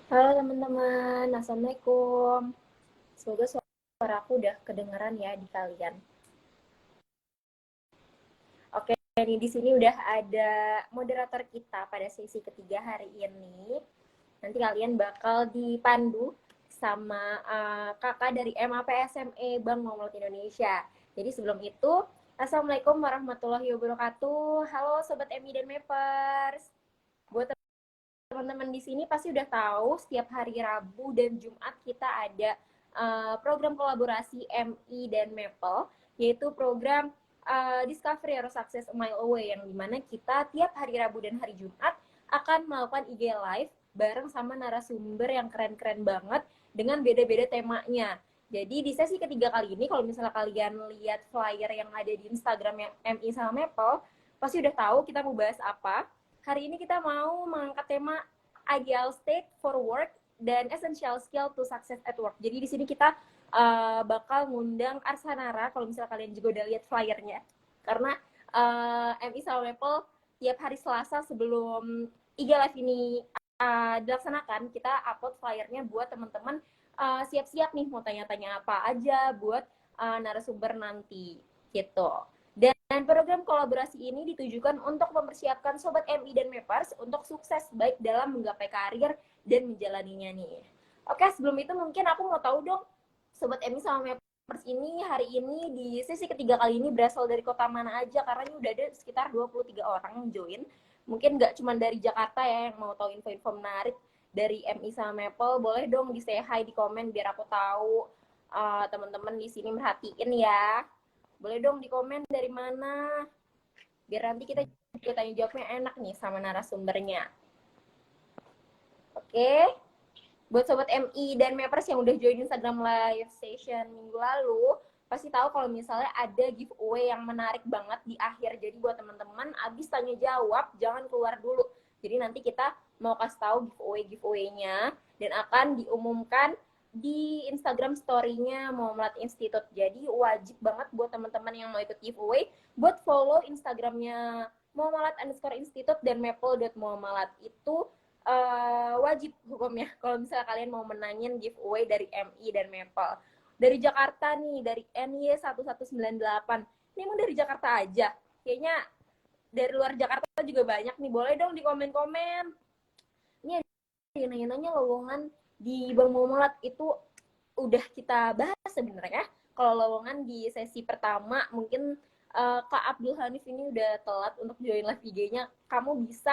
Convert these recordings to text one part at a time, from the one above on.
Halo teman-teman, Assalamualaikum. Semoga suara aku udah kedengeran ya di kalian. Oke, nih di sini udah ada moderator kita pada sesi ketiga hari ini. Nanti kalian bakal dipandu sama kakak dari MAP SME Bank Muamalat Indonesia. Jadi sebelum itu, Assalamualaikum warahmatullahi wabarakatuh. Halo Sobat MI dan Mapers. Buat teman-teman di sini pasti udah tahu setiap hari Rabu dan Jumat kita ada program kolaborasi MI dan Maple, yaitu program Discovery or Success a Mile Away, yang dimana kita tiap hari Rabu dan hari Jumat akan melakukan IG Live bareng sama narasumber yang keren-keren banget dengan beda-beda temanya. Jadi di sesi ketiga kali ini, kalau misalnya kalian lihat flyer yang ada di Instagram MI sama Maple, pasti udah tahu kita mau bahas apa. Hari ini kita mau mengangkat tema ideal state for work dan essential skill to success at work. Jadi di sini kita bakal ngundang Arsanara, kalau misalnya kalian juga udah lihat flyernya. Karena MI sama Maple tiap hari Selasa sebelum IG Live ini dilaksanakan, kita upload flyernya buat teman-teman siap-siap nih mau tanya-tanya apa aja buat narasumber nanti gitu. Dan program kolaborasi ini ditujukan untuk mempersiapkan Sobat MI dan Mapers untuk sukses baik dalam menggapai karir dan menjalaninya nih. Oke, sebelum itu mungkin aku mau tahu dong, Sobat MI sama Mapers ini hari ini di sesi ketiga kali ini berasal dari kota mana aja, karena ini udah ada sekitar 23 orang yang join. Mungkin nggak cuma dari Jakarta ya, yang mau tahu info-info menarik dari MI sama Maple, boleh dong di say hi di komen biar aku tahu teman-teman di sini merhatiin ya. Boleh dong di komen dari mana, biar nanti kita tanya jawabnya enak nih sama narasumbernya. Oke, buat Sobat MI dan Mapers yang udah join Instagram live session minggu lalu, pasti tahu kalau misalnya ada giveaway yang menarik banget di akhir. Jadi buat teman-teman, abis tanya jawab, jangan keluar dulu. Jadi nanti kita mau kasih tahu giveaway-nya dan akan diumumkan di Instagram story-nya Muamalat Institute. Jadi wajib banget buat teman-teman yang mau ikut giveaway buat follow Instagramnya Muamalat_Institute dan maple.muamalat. Itu wajib hukumnya kalau misalnya kalian mau menangin giveaway dari MI dan Maple. Dari Jakarta nih, dari NY1198. Ini emang dari Jakarta aja? Kayaknya dari luar Jakarta juga banyak nih. Boleh dong di komen-komen. Ini ada nanya-nanya lowongan di Bank Muamalat itu udah kita bahas sebenarnya. Kalau lowongan di sesi pertama mungkin Kak Abdul Hanif ini udah telat untuk join live IG-nya. Kamu bisa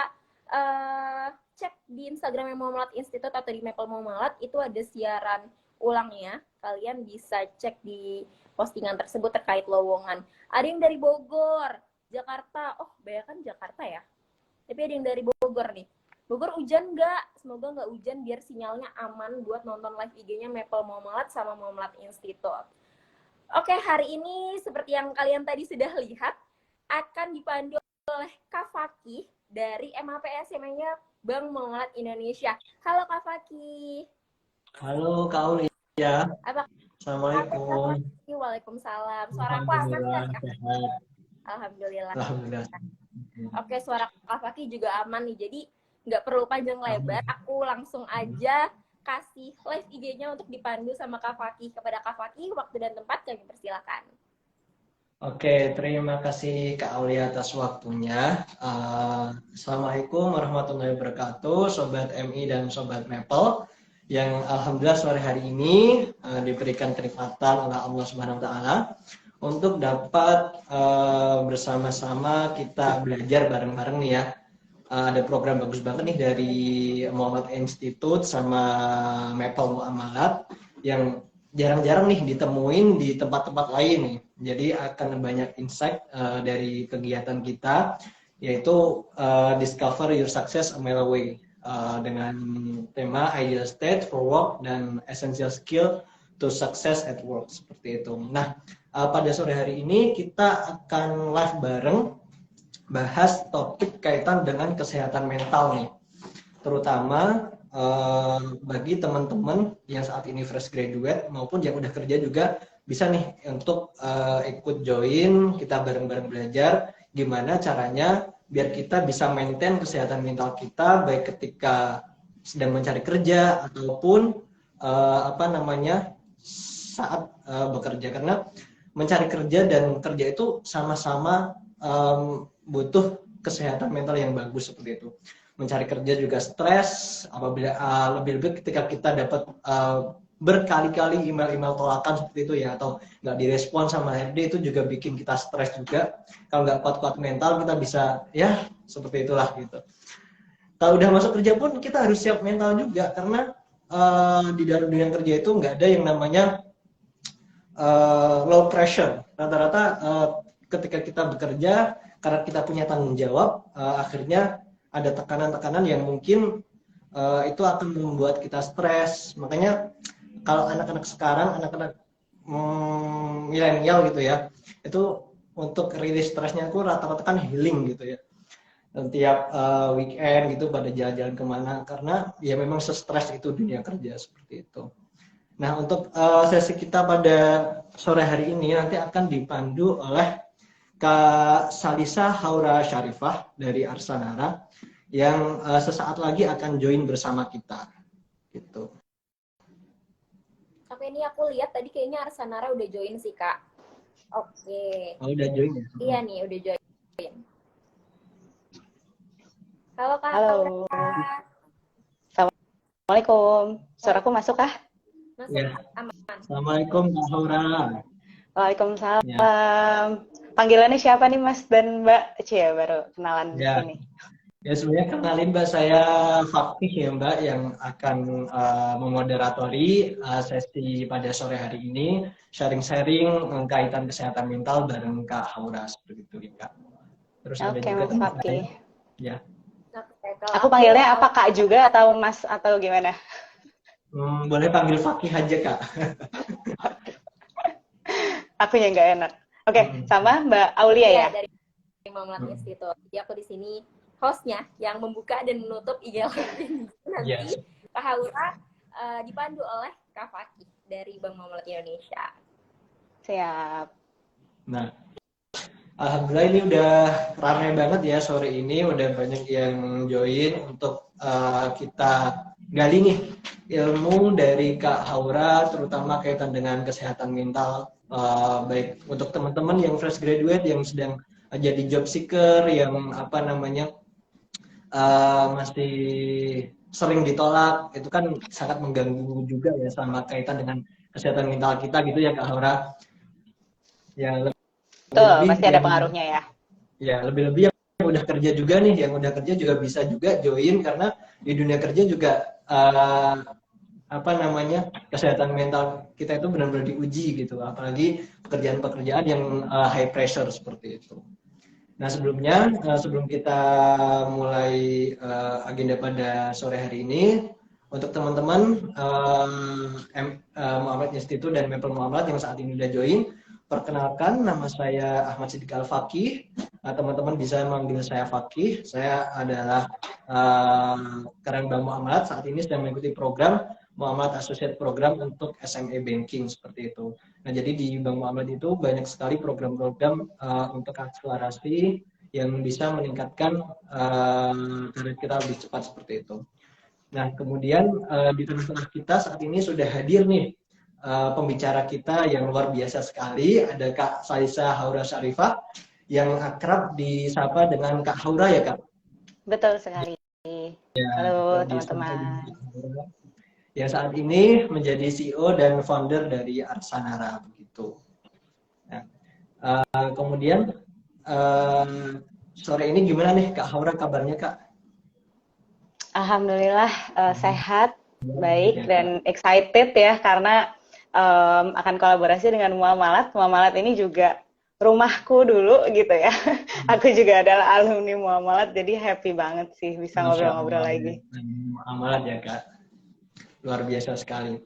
cek di Instagram Muamalat Institute atau di Maple Muamalat, itu ada siaran ulangnya. Kalian bisa cek di postingan tersebut terkait lowongan. Ada yang dari Bogor, Jakarta. Oh, banyak kan Jakarta ya. Tapi ada yang dari Bogor nih. Bogor hujan nggak? Semoga nggak hujan biar sinyalnya aman buat nonton live IG-nya Maple Muamalat sama Muamalat Institute. Oke, hari ini seperti yang kalian tadi sudah lihat, akan dipandu oleh Kak Fakih dari MAPSM-nya Bank Muamalat Indonesia. Halo Kak Fakih. Halo Kak Aulia, Apa kabar Kak Assalamualaikum. Fakih? Waalaikumsalam. Suaraku aman nggak Alhamdulillah nih Kak? sehat. Alhamdulillah. Alhamdulillah. Oke, suara Kak Fakih juga aman nih. Jadi nggak perlu panjang lebar. Aku langsung aja kasih live IG-nya untuk dipandu sama Kak Fakih. Kepada Kak Fakih, waktu dan tempat kami persilakan. Oke, terima kasih Kak Aulia atas waktunya. Assalamualaikum warahmatullahi wabarakatuh, Sobat MI dan Sobat Maple yang alhamdulillah sore hari ini diberikan kenikmatan oleh Allah Subhanahu wa taala untuk dapat bersama-sama kita belajar bareng-bareng nih ya. Ada program bagus banget nih dari Muhammad Institute sama Maple Muamalat yang jarang-jarang nih ditemuin di tempat-tempat lain nih. Jadi akan banyak insight dari kegiatan kita, yaitu Discover Your Success a Mile Away dengan tema Ideal State for Work dan Essential Skill to Success at Work, seperti itu. Nah, pada sore hari ini kita akan live bareng bahas topik kaitan dengan kesehatan mental nih, terutama bagi teman-teman yang saat ini fresh graduate maupun yang udah kerja juga bisa nih untuk ikut join kita bareng-bareng belajar gimana caranya biar kita bisa maintain kesehatan mental kita baik ketika sedang mencari kerja ataupun apa namanya saat bekerja, karena mencari kerja dan kerja itu sama-sama butuh kesehatan mental yang bagus seperti itu. Mencari kerja juga stres apabila lebih-lebih ketika kita dapat berkali-kali email-email tolakan seperti itu ya, atau nggak direspon sama HRD, itu juga bikin kita stres juga. Kalau nggak kuat-kuat mental, kita bisa ya seperti itulah gitu. Kalau udah masuk kerja pun kita harus siap mental juga, karena di dalam dunia kerja itu nggak ada yang namanya low pressure. Rata-rata ketika kita bekerja, karena kita punya tanggung jawab, akhirnya ada tekanan-tekanan yang mungkin itu akan membuat kita stres. Makanya kalau anak-anak sekarang, anak-anak milenial gitu ya, itu untuk rilis stresnya itu rata-rata kan healing gitu ya. Dan tiap weekend gitu pada jalan-jalan kemana, karena ya memang sestres itu dunia kerja seperti itu. Nah, untuk sesi kita pada sore hari ini nanti akan dipandu oleh Kak Salisa Haura Syarifah dari Arsanara yang sesaat lagi akan join bersama kita. Gitu. Oke, ini aku lihat tadi kayaknya Arsanara udah join sih, Kak. Oke. Oh, udah join ya? Iya nih, udah join. Halo, Kak. Halo. Assalamualaikum. Suaraku masuk kah? Masuk, Ya. aman. Assalamualaikum Kak Haura. Waalaikumsalam. Ya. Panggilannya siapa nih Mas dan Mbak? Cie, baru kenalan di Ya. sini. Ya, sebenarnya kenalin Mbak, saya Fakih ya Mbak, yang akan memoderatori sesi pada sore hari ini, sharing-sharing kaitan kesehatan mental bareng Kak Haura seperti itu ya Kak. Terus ada Oke, juga Mas teman Fakih. saya. Ya. Oke, kalau Aku panggilnya apa Kak juga atau Mas atau gimana? Boleh panggil Fakih aja Kak. Aku yang nggak enak. Oke, sama Mbak Aulia ya? dari Muhammad Institute. Jadi aku di sini hostnya yang membuka dan menutup IG Live nanti. Yes. Kak Haura dipandu oleh Kak Fakih dari Bank Muhammad Indonesia. Siap. Nah, alhamdulillah ini udah ramai banget ya sore ini, udah banyak yang join untuk kita gali nih ilmu dari Kak Haura, terutama kaitan dengan kesehatan mental, baik untuk teman-teman yang fresh graduate, yang sedang jadi job seeker, yang apa namanya masih sering ditolak, itu kan sangat mengganggu juga ya sama kaitan dengan kesehatan mental kita gitu ya Kak Haura. Ya, Betul, lebih pasti ada pengaruhnya ya. ya lebih-lebih yang udah kerja juga nih, yang udah kerja juga bisa juga join, karena di dunia kerja juga apa namanya kesehatan mental kita itu benar-benar diuji gitu, apalagi pekerjaan-pekerjaan yang high pressure seperti itu. Nah, sebelumnya sebelum kita mulai agenda pada sore hari ini, untuk teman-teman Muhammad Institute dan Maple Muhammad yang saat ini udah join, perkenalkan, nama saya Ahmad Siddiq Al-Fakih. Teman-teman bisa memanggil saya Fakih. Saya adalah karyawan Bank Muhammad, saat ini sedang mengikuti program Muhammad Associate Program untuk SME Banking seperti itu. Nah, jadi di Bank Muhammad itu banyak sekali program-program untuk akselerasi yang bisa meningkatkan karir kita lebih cepat seperti itu. Nah, kemudian di tengah-tengah kita saat ini sudah hadir nih pembicara kita yang luar biasa sekali, ada Kak Salisa Haura Syarifah yang akrab disapa dengan Kak Haura ya Kak? Betul sekali. Ya, halo teman-teman. Yang saat ini menjadi CEO dan founder dari Arsanara begitu. Nah, kemudian sore ini gimana nih Kak Haura kabarnya Kak? Alhamdulillah sehat, baik dan excited ya karena akan kolaborasi dengan Muamalat. Muamalat ini juga rumahku dulu gitu ya. Aku juga adalah alumni Muamalat, jadi happy banget sih bisa ngobrol-ngobrol lagi. Muamalat ya Kak, luar biasa sekali.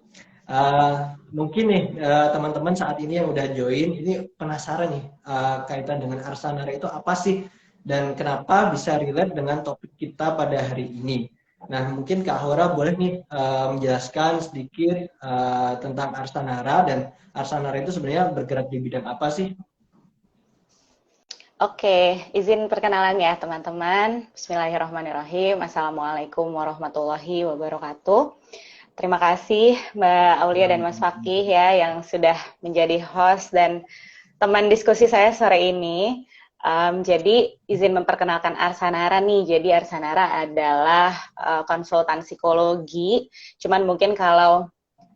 Mungkin nih teman-teman saat ini yang udah join, ini penasaran nih kaitan dengan Arsanara itu apa sih dan kenapa bisa relate dengan topik kita pada hari ini. Nah, mungkin Kak Haura boleh nih menjelaskan sedikit tentang Arsanara, dan Arsanara itu sebenarnya bergerak di bidang apa sih? Oke, izin perkenalan ya teman-teman. Bismillahirrahmanirrahim. Assalamualaikum warahmatullahi wabarakatuh. Terima kasih Mbak Aulia dan Mas Fakih ya yang sudah menjadi host dan teman diskusi saya sore ini. Jadi izin memperkenalkan Arsanara nih. Jadi Arsanara adalah konsultan psikologi. Cuman mungkin kalau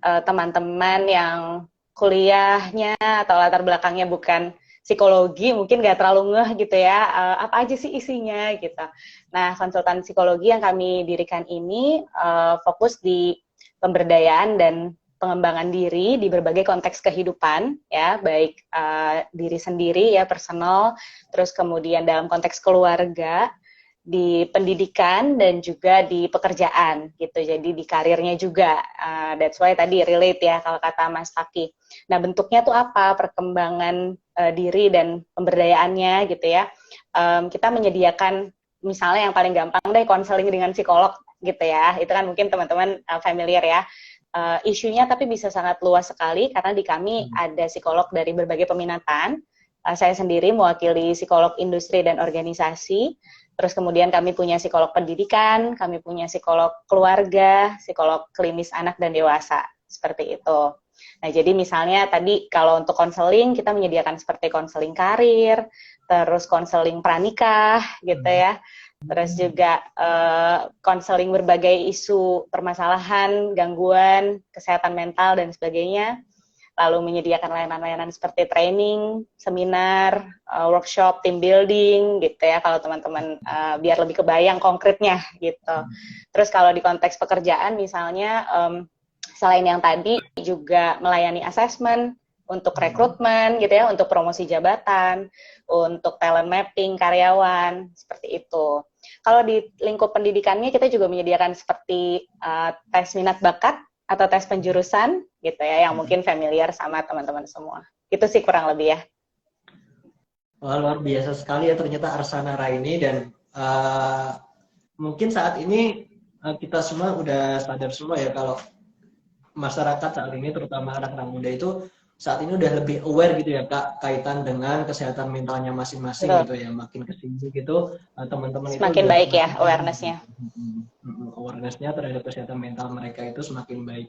teman-teman yang kuliahnya atau latar belakangnya bukan psikologi mungkin nggak terlalu ngeh gitu ya, apa aja sih isinya gitu. Nah, konsultan psikologi yang kami dirikan ini fokus di pemberdayaan dan pengembangan diri di berbagai konteks kehidupan ya, baik diri sendiri ya, personal, terus kemudian dalam konteks keluarga, di pendidikan dan juga di pekerjaan gitu. Jadi di karirnya juga. That's why tadi relate ya kalau kata Mas Fakih. Nah, bentuknya tuh apa? Perkembangan diri dan pemberdayaannya gitu ya. Kita menyediakan misalnya yang paling gampang deh konseling dengan psikolog gitu ya. Itu kan mungkin teman-teman familiar ya. Isunya tapi bisa sangat luas sekali karena di kami ada psikolog dari berbagai peminatan. Saya sendiri mewakili psikolog industri dan organisasi. Terus kemudian kami punya psikolog pendidikan, kami punya psikolog keluarga, psikolog klinis anak dan dewasa, seperti itu. Nah, jadi misalnya tadi kalau untuk konseling, kita menyediakan seperti konseling karir, terus konseling pranikah, gitu ya. Terus juga konseling berbagai isu permasalahan, gangguan, kesehatan mental, dan sebagainya. Lalu menyediakan layanan-layanan seperti training, seminar, workshop, team building, gitu ya, kalau teman-teman biar lebih kebayang konkretnya, gitu. Terus kalau di konteks pekerjaan misalnya, selain yang tadi, juga melayani assessment, untuk rekrutmen, gitu ya, untuk promosi jabatan, untuk talent mapping, karyawan, seperti itu. Kalau di lingkup pendidikannya, kita juga menyediakan seperti tes minat bakat, atau tes penjurusan gitu ya, yang mungkin familiar sama teman-teman semua. Itu sih kurang lebih ya. Wah, luar biasa sekali ya ternyata Arsanara ini, dan mungkin saat ini kita semua udah sadar semua ya kalau masyarakat saat ini, terutama anak-anak muda itu saat ini udah lebih aware gitu ya Kak, kaitan dengan kesehatan mentalnya masing-masing gitu ya. Makin kesini gitu teman-teman itu semakin udah baik ya awareness-nya. Awareness-nya terhadap kesehatan mental mereka itu semakin baik.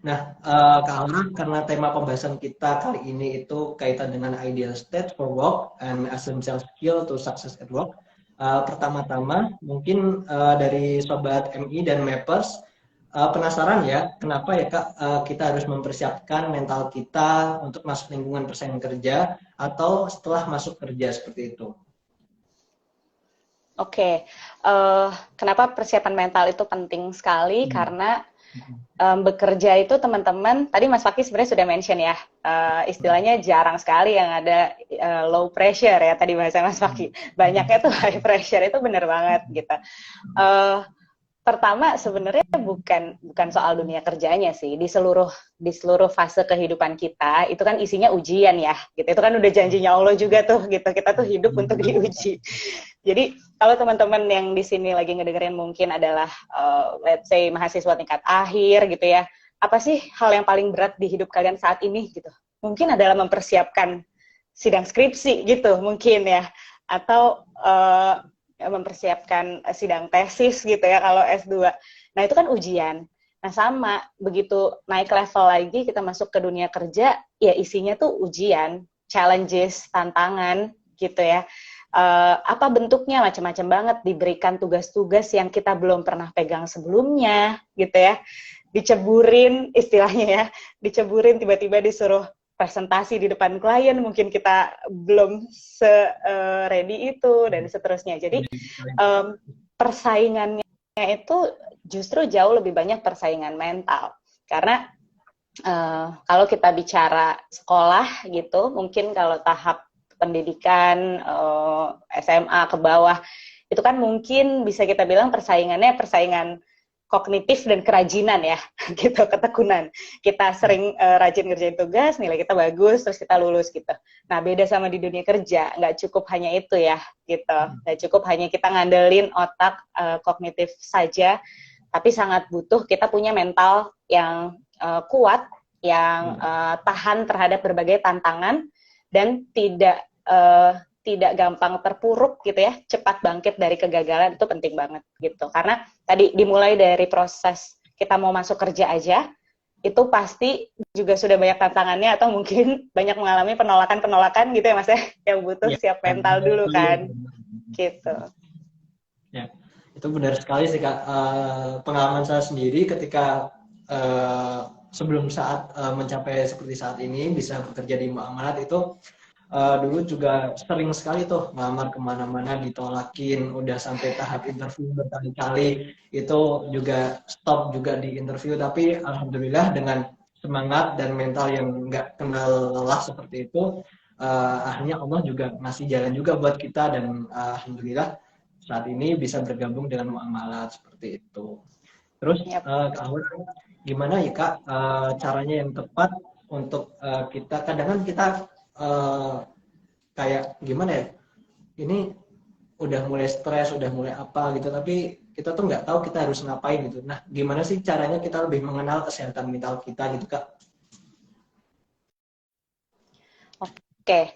Nah, Kak Aura, karena tema pembahasan kita kali ini itu kaitan dengan ideal state for work and essential skill to success at work. Pertama-tama, mungkin dari Sobat MI dan Mappers, penasaran ya, kenapa ya Kak kita harus mempersiapkan mental kita untuk masuk lingkungan persaingan kerja atau setelah masuk kerja seperti itu? Oke, kenapa persiapan mental itu penting sekali? Karena bekerja itu teman-teman, tadi Mas Fakih sebenarnya sudah mention ya, istilahnya jarang sekali yang ada low pressure ya, tadi bahasa Mas Fakih. Banyaknya tuh high pressure, itu benar banget gitu. Pertama sebenarnya bukan soal dunia kerjanya sih, di seluruh fase kehidupan kita itu kan isinya ujian ya gitu. Itu kan udah janjinya Allah juga tuh gitu, kita tuh hidup untuk diuji. Jadi kalau teman-teman yang di sini lagi ngedengerin mungkin adalah let's say mahasiswa tingkat akhir gitu ya, apa sih hal yang paling berat di hidup kalian saat ini gitu? Mungkin adalah mempersiapkan sidang skripsi gitu mungkin ya, atau mempersiapkan sidang tesis gitu ya kalau S2. Nah, itu kan ujian. Nah, sama, begitu naik level lagi, kita masuk ke dunia kerja, ya isinya tuh ujian, challenges, tantangan gitu ya. Apa bentuknya, macam-macam banget, diberikan tugas-tugas yang kita belum pernah pegang sebelumnya gitu ya. Diceburin, istilahnya ya, diceburin tiba-tiba disuruh presentasi di depan klien, mungkin kita belum ready itu, dan seterusnya. Jadi persaingannya itu justru jauh lebih banyak persaingan mental. Karena kalau kita bicara sekolah gitu, mungkin kalau tahap pendidikan SMA ke bawah, itu kan mungkin bisa kita bilang persaingannya persaingan kognitif dan kerajinan ya, gitu, ketekunan. Kita sering rajin ngerjain tugas, nilai kita bagus, terus kita lulus gitu. Nah, beda sama di dunia kerja, nggak cukup hanya itu ya, gitu. Nggak cukup hanya kita ngandelin otak kognitif saja, tapi sangat butuh kita punya mental yang kuat, yang tahan terhadap berbagai tantangan, dan tidak gampang terpuruk gitu ya, cepat bangkit dari kegagalan itu penting banget gitu. Karena tadi dimulai dari proses kita mau masuk kerja aja, itu pasti juga sudah banyak tantangannya atau mungkin banyak mengalami penolakan-penolakan gitu ya Mas ya, yang butuh Ya, siap mental dulu kan, gitu. ya, itu benar sekali sih Kak. Pengalaman saya sendiri ketika sebelum saat mencapai seperti saat ini bisa bekerja di Muamalat itu dulu juga sering sekali tuh ngelamar kemana-mana ditolakin, udah sampai tahap interview berkali-kali, itu juga stop juga di interview, tapi alhamdulillah dengan semangat dan mental yang nggak kenal lelah seperti itu, akhirnya Allah juga ngasih jalan juga buat kita, dan alhamdulillah saat ini bisa bergabung dengan Muamalat seperti itu. Terus Kak Aul, gimana ya Kak caranya yang tepat untuk kita, kadang kan kita kayak gimana ya, ini udah mulai stres, udah mulai apa gitu, tapi kita tuh nggak tahu kita harus ngapain gitu. Nah, gimana sih caranya kita lebih mengenal kesehatan mental kita gitu Kak? Oke,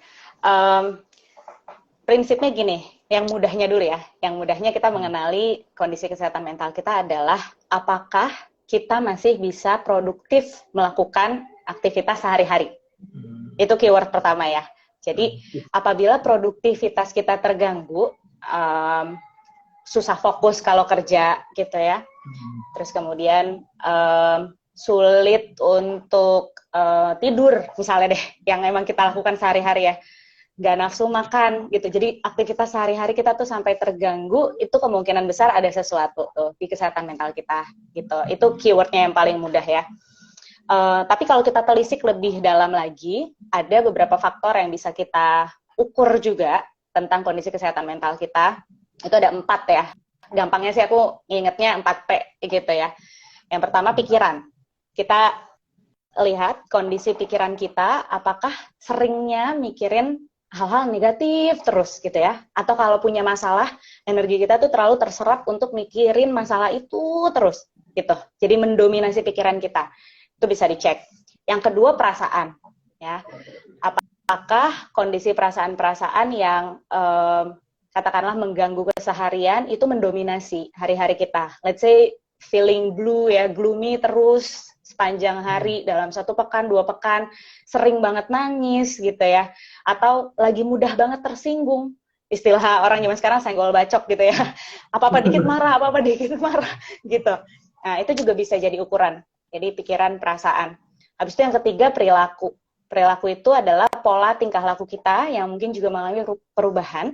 prinsipnya gini, yang mudahnya dulu ya, yang mudahnya kita mengenali kondisi kesehatan mental kita adalah apakah kita masih bisa produktif melakukan aktivitas sehari-hari. Itu keyword pertama ya. Jadi apabila produktivitas kita terganggu, susah fokus kalau kerja gitu ya, terus kemudian sulit untuk tidur misalnya deh, yang emang kita lakukan sehari-hari ya, nggak nafsu makan gitu. Jadi aktivitas sehari-hari kita tuh sampai terganggu, itu kemungkinan besar ada sesuatu tuh di kesehatan mental kita gitu. Itu keywordnya yang paling mudah ya. Tapi kalau kita telisik lebih dalam lagi, ada beberapa faktor yang bisa kita ukur juga tentang kondisi kesehatan mental kita. Itu ada 4 ya. Gampangnya sih aku ingetnya 4P gitu ya. Yang pertama pikiran. Kita lihat kondisi pikiran kita, apakah seringnya mikirin hal-hal negatif terus gitu ya. Atau kalau punya masalah, energi kita tuh terlalu terserap untuk mikirin masalah itu terus gitu. Jadi mendominasi pikiran kita. Itu bisa dicek. Yang kedua perasaan, ya. Apakah kondisi perasaan-perasaan yang katakanlah mengganggu keseharian itu mendominasi hari-hari kita? Let's say feeling blue ya, gloomy terus sepanjang hari dalam 1 pekan, 2 pekan, sering banget nangis gitu ya, atau lagi mudah banget tersinggung. Istilah orang zaman sekarang senggol bacok gitu ya. Apa-apa dikit marah, apa-apa dikit marah gitu. Nah, itu juga bisa jadi ukuran. Jadi pikiran, perasaan. Habis itu yang ketiga perilaku. Perilaku itu adalah pola tingkah laku kita yang mungkin juga mengalami perubahan.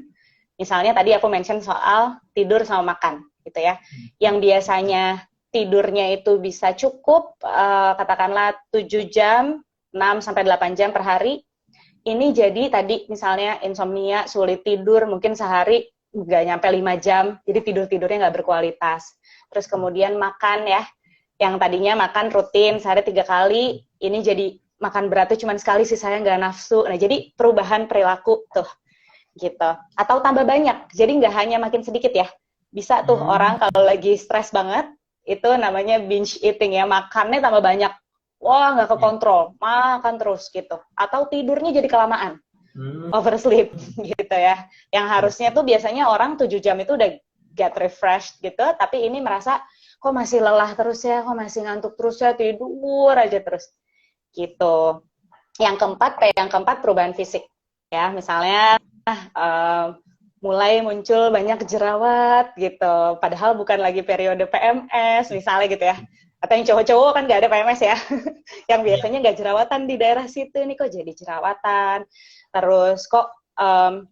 Misalnya tadi aku mention soal tidur sama makan, gitu ya. Yang biasanya tidurnya itu bisa cukup, katakanlah 7 jam, 6-8 jam per hari. Ini jadi tadi misalnya insomnia, sulit tidur, mungkin sehari nggak nyampe 5 jam, jadi tidurnya nggak berkualitas. Terus kemudian makan ya, yang tadinya makan rutin sehari 3 kali, ini jadi makan beratnya cuma sekali, sisanya nggak nafsu. Nah, jadi perubahan perilaku tuh, gitu. Atau tambah banyak, jadi nggak hanya makin sedikit ya. Bisa tuh orang kalau lagi stres banget, itu namanya binge eating ya, makannya tambah banyak. Wah, nggak kekontrol, makan terus gitu. Atau tidurnya jadi kelamaan, oversleep gitu ya. Yang harusnya tuh biasanya orang 7 jam itu udah get refreshed gitu, tapi ini merasa kok masih lelah terus ya, kok masih ngantuk terus ya, tidur aja terus gitu. Yang keempat perubahan fisik ya, misalnya mulai muncul banyak jerawat gitu, padahal bukan lagi periode PMS misalnya gitu ya, atau yang cowok-cowok kan nggak ada PMS ya, yang biasanya nggak jerawatan di daerah situ, nih kok jadi jerawatan, terus kok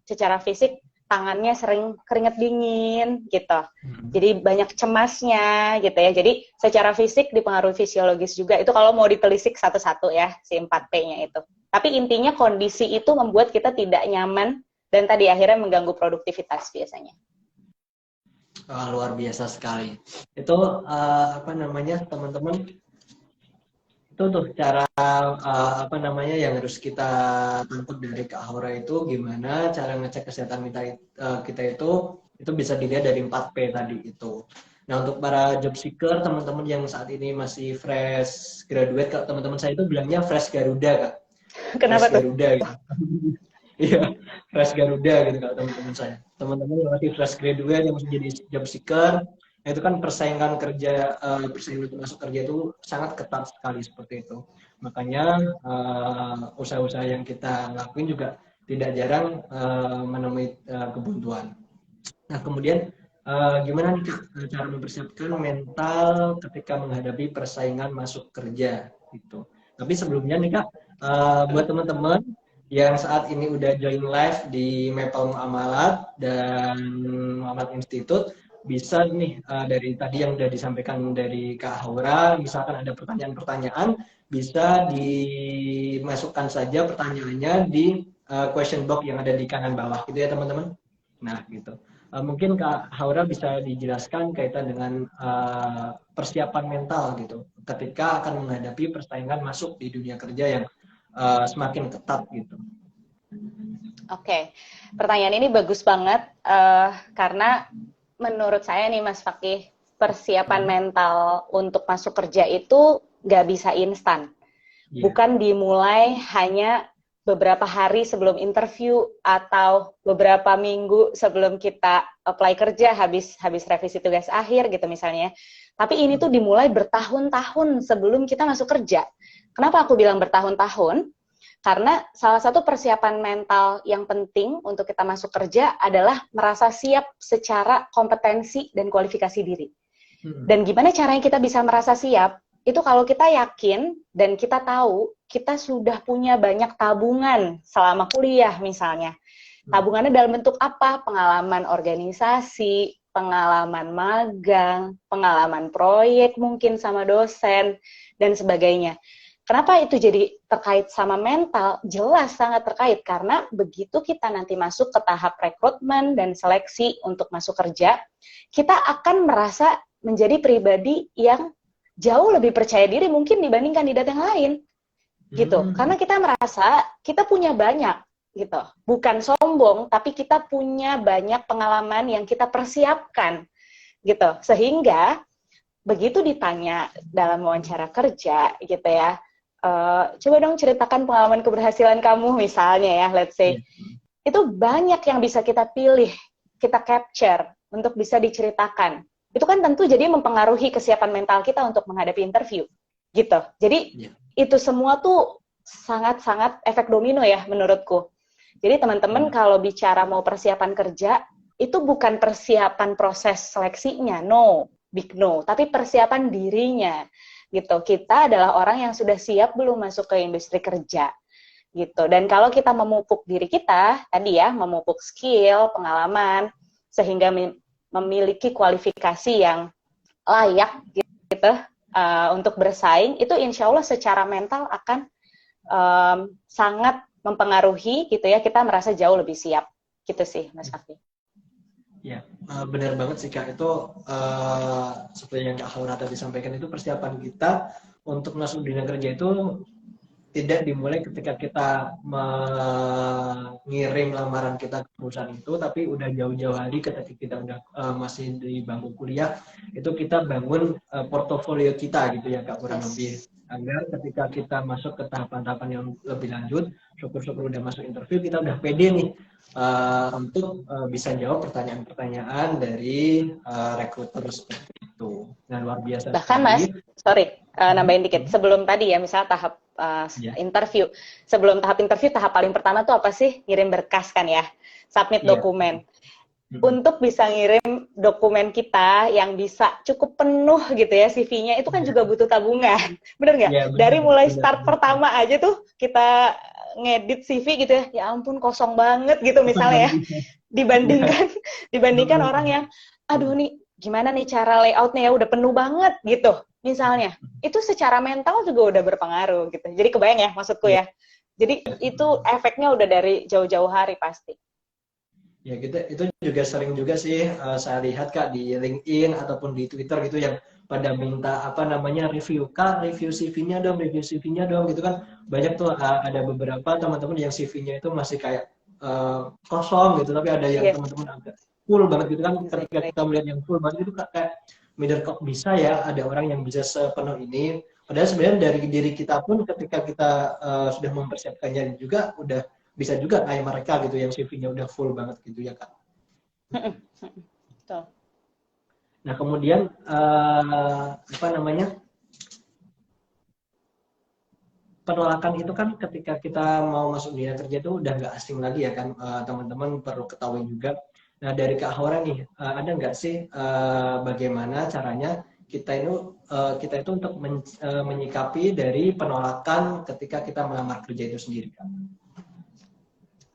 secara fisik tangannya sering keringat dingin gitu, jadi banyak cemasnya gitu ya. Jadi secara fisik dipengaruhi fisiologis juga, itu kalau mau ditelisik satu-satu ya si 4P-nya itu. Tapi intinya kondisi itu membuat kita tidak nyaman dan tadi akhirnya mengganggu produktivitas biasanya. Luar biasa sekali. Itu apa namanya teman-teman? Itu tuh cara apa namanya yang harus kita tangkap dari Kak Aura itu, gimana cara ngecek kesehatan kita itu bisa dilihat dari 4P tadi itu. Nah, untuk para job seeker, teman-teman yang saat ini masih fresh graduate, teman-teman saya itu bilangnya fresh Garuda Kak. Kenapa Fresh tuh? Garuda gitu. Iya, Fresh Garuda gitu kalau teman-teman saya. Teman-teman yang masih fresh graduate yang masih jadi job seeker, nah itu kan persaingan kerja, persaingan untuk masuk kerja itu sangat ketat sekali seperti itu. Makanya usaha-usaha yang kita lakuin juga tidak jarang menemui kebuntuan. Nah, kemudian gimana nih Kak, cara mempersiapkan mental ketika menghadapi persaingan masuk kerja gitu. Tapi sebelumnya nih Kak, buat teman-teman yang saat ini udah join live di Maple Muamalat dan Muamalat Institute, bisa nih dari tadi yang udah disampaikan dari Kak Haura, misalkan ada pertanyaan-pertanyaan, bisa dimasukkan saja pertanyaannya di question box yang ada di kanan bawah gitu ya teman-teman. Nah, gitu. Mungkin Kak Haura bisa dijelaskan kaitan dengan persiapan mental gitu ketika akan menghadapi persaingan masuk di dunia kerja yang semakin ketat gitu. Oke, pertanyaan ini bagus banget karena menurut saya nih Mas Fakih, persiapan mental untuk masuk kerja itu nggak bisa instan. Yeah. Bukan dimulai hanya beberapa hari sebelum interview atau beberapa minggu sebelum kita apply kerja habis revisi tugas akhir gitu misalnya. Tapi ini tuh dimulai bertahun-tahun sebelum kita masuk kerja. Kenapa aku bilang bertahun-tahun? Karena salah satu persiapan mental yang penting untuk kita masuk kerja adalah merasa siap secara kompetensi dan kualifikasi diri. Dan gimana caranya kita bisa merasa siap? Itu kalau kita yakin dan kita tahu kita sudah punya banyak tabungan selama kuliah misalnya. Tabungannya dalam bentuk apa? Pengalaman organisasi, pengalaman magang, pengalaman proyek mungkin sama dosen, dan sebagainya. Kenapa itu jadi terkait sama mental? Jelas sangat terkait, karena begitu kita nanti masuk ke tahap rekrutmen dan seleksi untuk masuk kerja, kita akan merasa menjadi pribadi yang jauh lebih percaya diri mungkin dibanding kandidat yang lain, gitu. Karena kita merasa kita punya banyak, gitu. Bukan sombong, tapi kita punya banyak pengalaman yang kita persiapkan, gitu. Sehingga begitu ditanya dalam wawancara kerja, gitu ya, coba dong ceritakan pengalaman keberhasilan kamu misalnya ya, let's say. Itu banyak yang bisa kita pilih, kita capture untuk bisa diceritakan. Itu kan tentu jadi mempengaruhi kesiapan mental kita untuk menghadapi interview, gitu. Jadi itu semua tuh sangat-sangat efek domino ya menurutku. Jadi teman-teman kalau bicara mau persiapan kerja, itu bukan persiapan proses seleksinya, no, big no, tapi persiapan dirinya, gitu. Kita adalah orang yang sudah siap belum masuk ke industri kerja, gitu. Dan kalau kita memupuk diri kita, tadi ya, memupuk skill, pengalaman, sehingga memiliki kualifikasi yang layak gitu untuk bersaing, itu insya Allah secara mental akan sangat mempengaruhi gitu ya, kita merasa jauh lebih siap gitu sih Mas Fakih. Ya, benar banget sih Kak, itu seperti yang Kak Haura tadi sampaikan, itu persiapan kita untuk masuk dunia kerja itu tidak dimulai ketika kita mengirim lamaran kita ke perusahaan itu, tapi udah jauh-jauh hari ketika kita udah masih di bangku kuliah, itu kita bangun portofolio kita gitu ya Kak, kurang lebih. Agar ketika kita masuk ke tahapan-tahapan yang lebih lanjut, syukur-syukur udah masuk interview, kita udah pede nih untuk bisa jawab pertanyaan-pertanyaan dari rekruter seperti itu. Nah, luar biasa. Bahkan Mas, sorry, nambahin dikit. Sebelum tadi ya, misalnya tahap interview. Sebelum tahap interview, tahap paling pertama tuh apa sih? Ngirim berkas kan ya, submit dokumen. Untuk bisa ngirim dokumen kita yang bisa cukup penuh gitu ya CV-nya, itu kan juga butuh tabungan. Bener nggak? Ya, dari mulai start pertama aja tuh kita ngedit CV gitu ya ampun kosong banget gitu misalnya ya. Dibandingkan orang yang, aduh nih, gimana nih cara layoutnya ya, udah penuh banget gitu. Misalnya, itu secara mental juga udah berpengaruh gitu. Jadi kebayang ya maksudku ya. Jadi itu efeknya udah dari jauh-jauh hari pasti. Ya gitu, itu juga sering juga sih saya lihat Kak di LinkedIn ataupun di Twitter gitu yang pada minta apa namanya review Kak, review CV-nya dong, review CV-nya dong gitu kan. Banyak tuh ada beberapa teman-teman yang CV-nya itu masih kayak kosong gitu, tapi ada yang teman-teman agak full banget gitu kan. Ketika kita melihat yang full banget itu kayak minder, kok bisa ya ada orang yang bisa sepenuh ini Padahal sebenarnya dari diri kita pun ketika kita sudah mempersiapkannya juga udah bisa juga kayak mereka gitu yang CV-nya udah full banget gitu ya Kak. Betul. Nah kemudian apa namanya, penolakan itu kan ketika kita mau masuk dunia kerja itu udah nggak asing lagi ya kan, teman-teman perlu ketahui juga. Nah dari Kak Hora nih, ada nggak sih bagaimana caranya kita itu untuk menyikapi dari penolakan ketika kita melamar kerja itu sendiri Kak?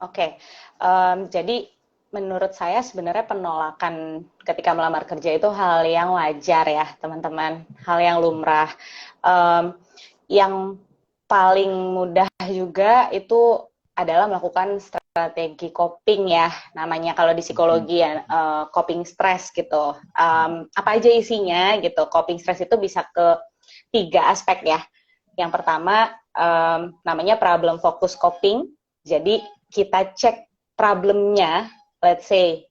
Oke, jadi menurut saya sebenarnya penolakan ketika melamar kerja itu hal yang wajar ya teman-teman, hal yang lumrah. Yang paling mudah juga itu adalah melakukan strategi coping ya, namanya kalau di psikologi ya, coping stress gitu. Apa aja isinya gitu, coping stress itu bisa ke 3 aspek ya. Yang pertama namanya problem focus coping, jadi kita cek problemnya, let's say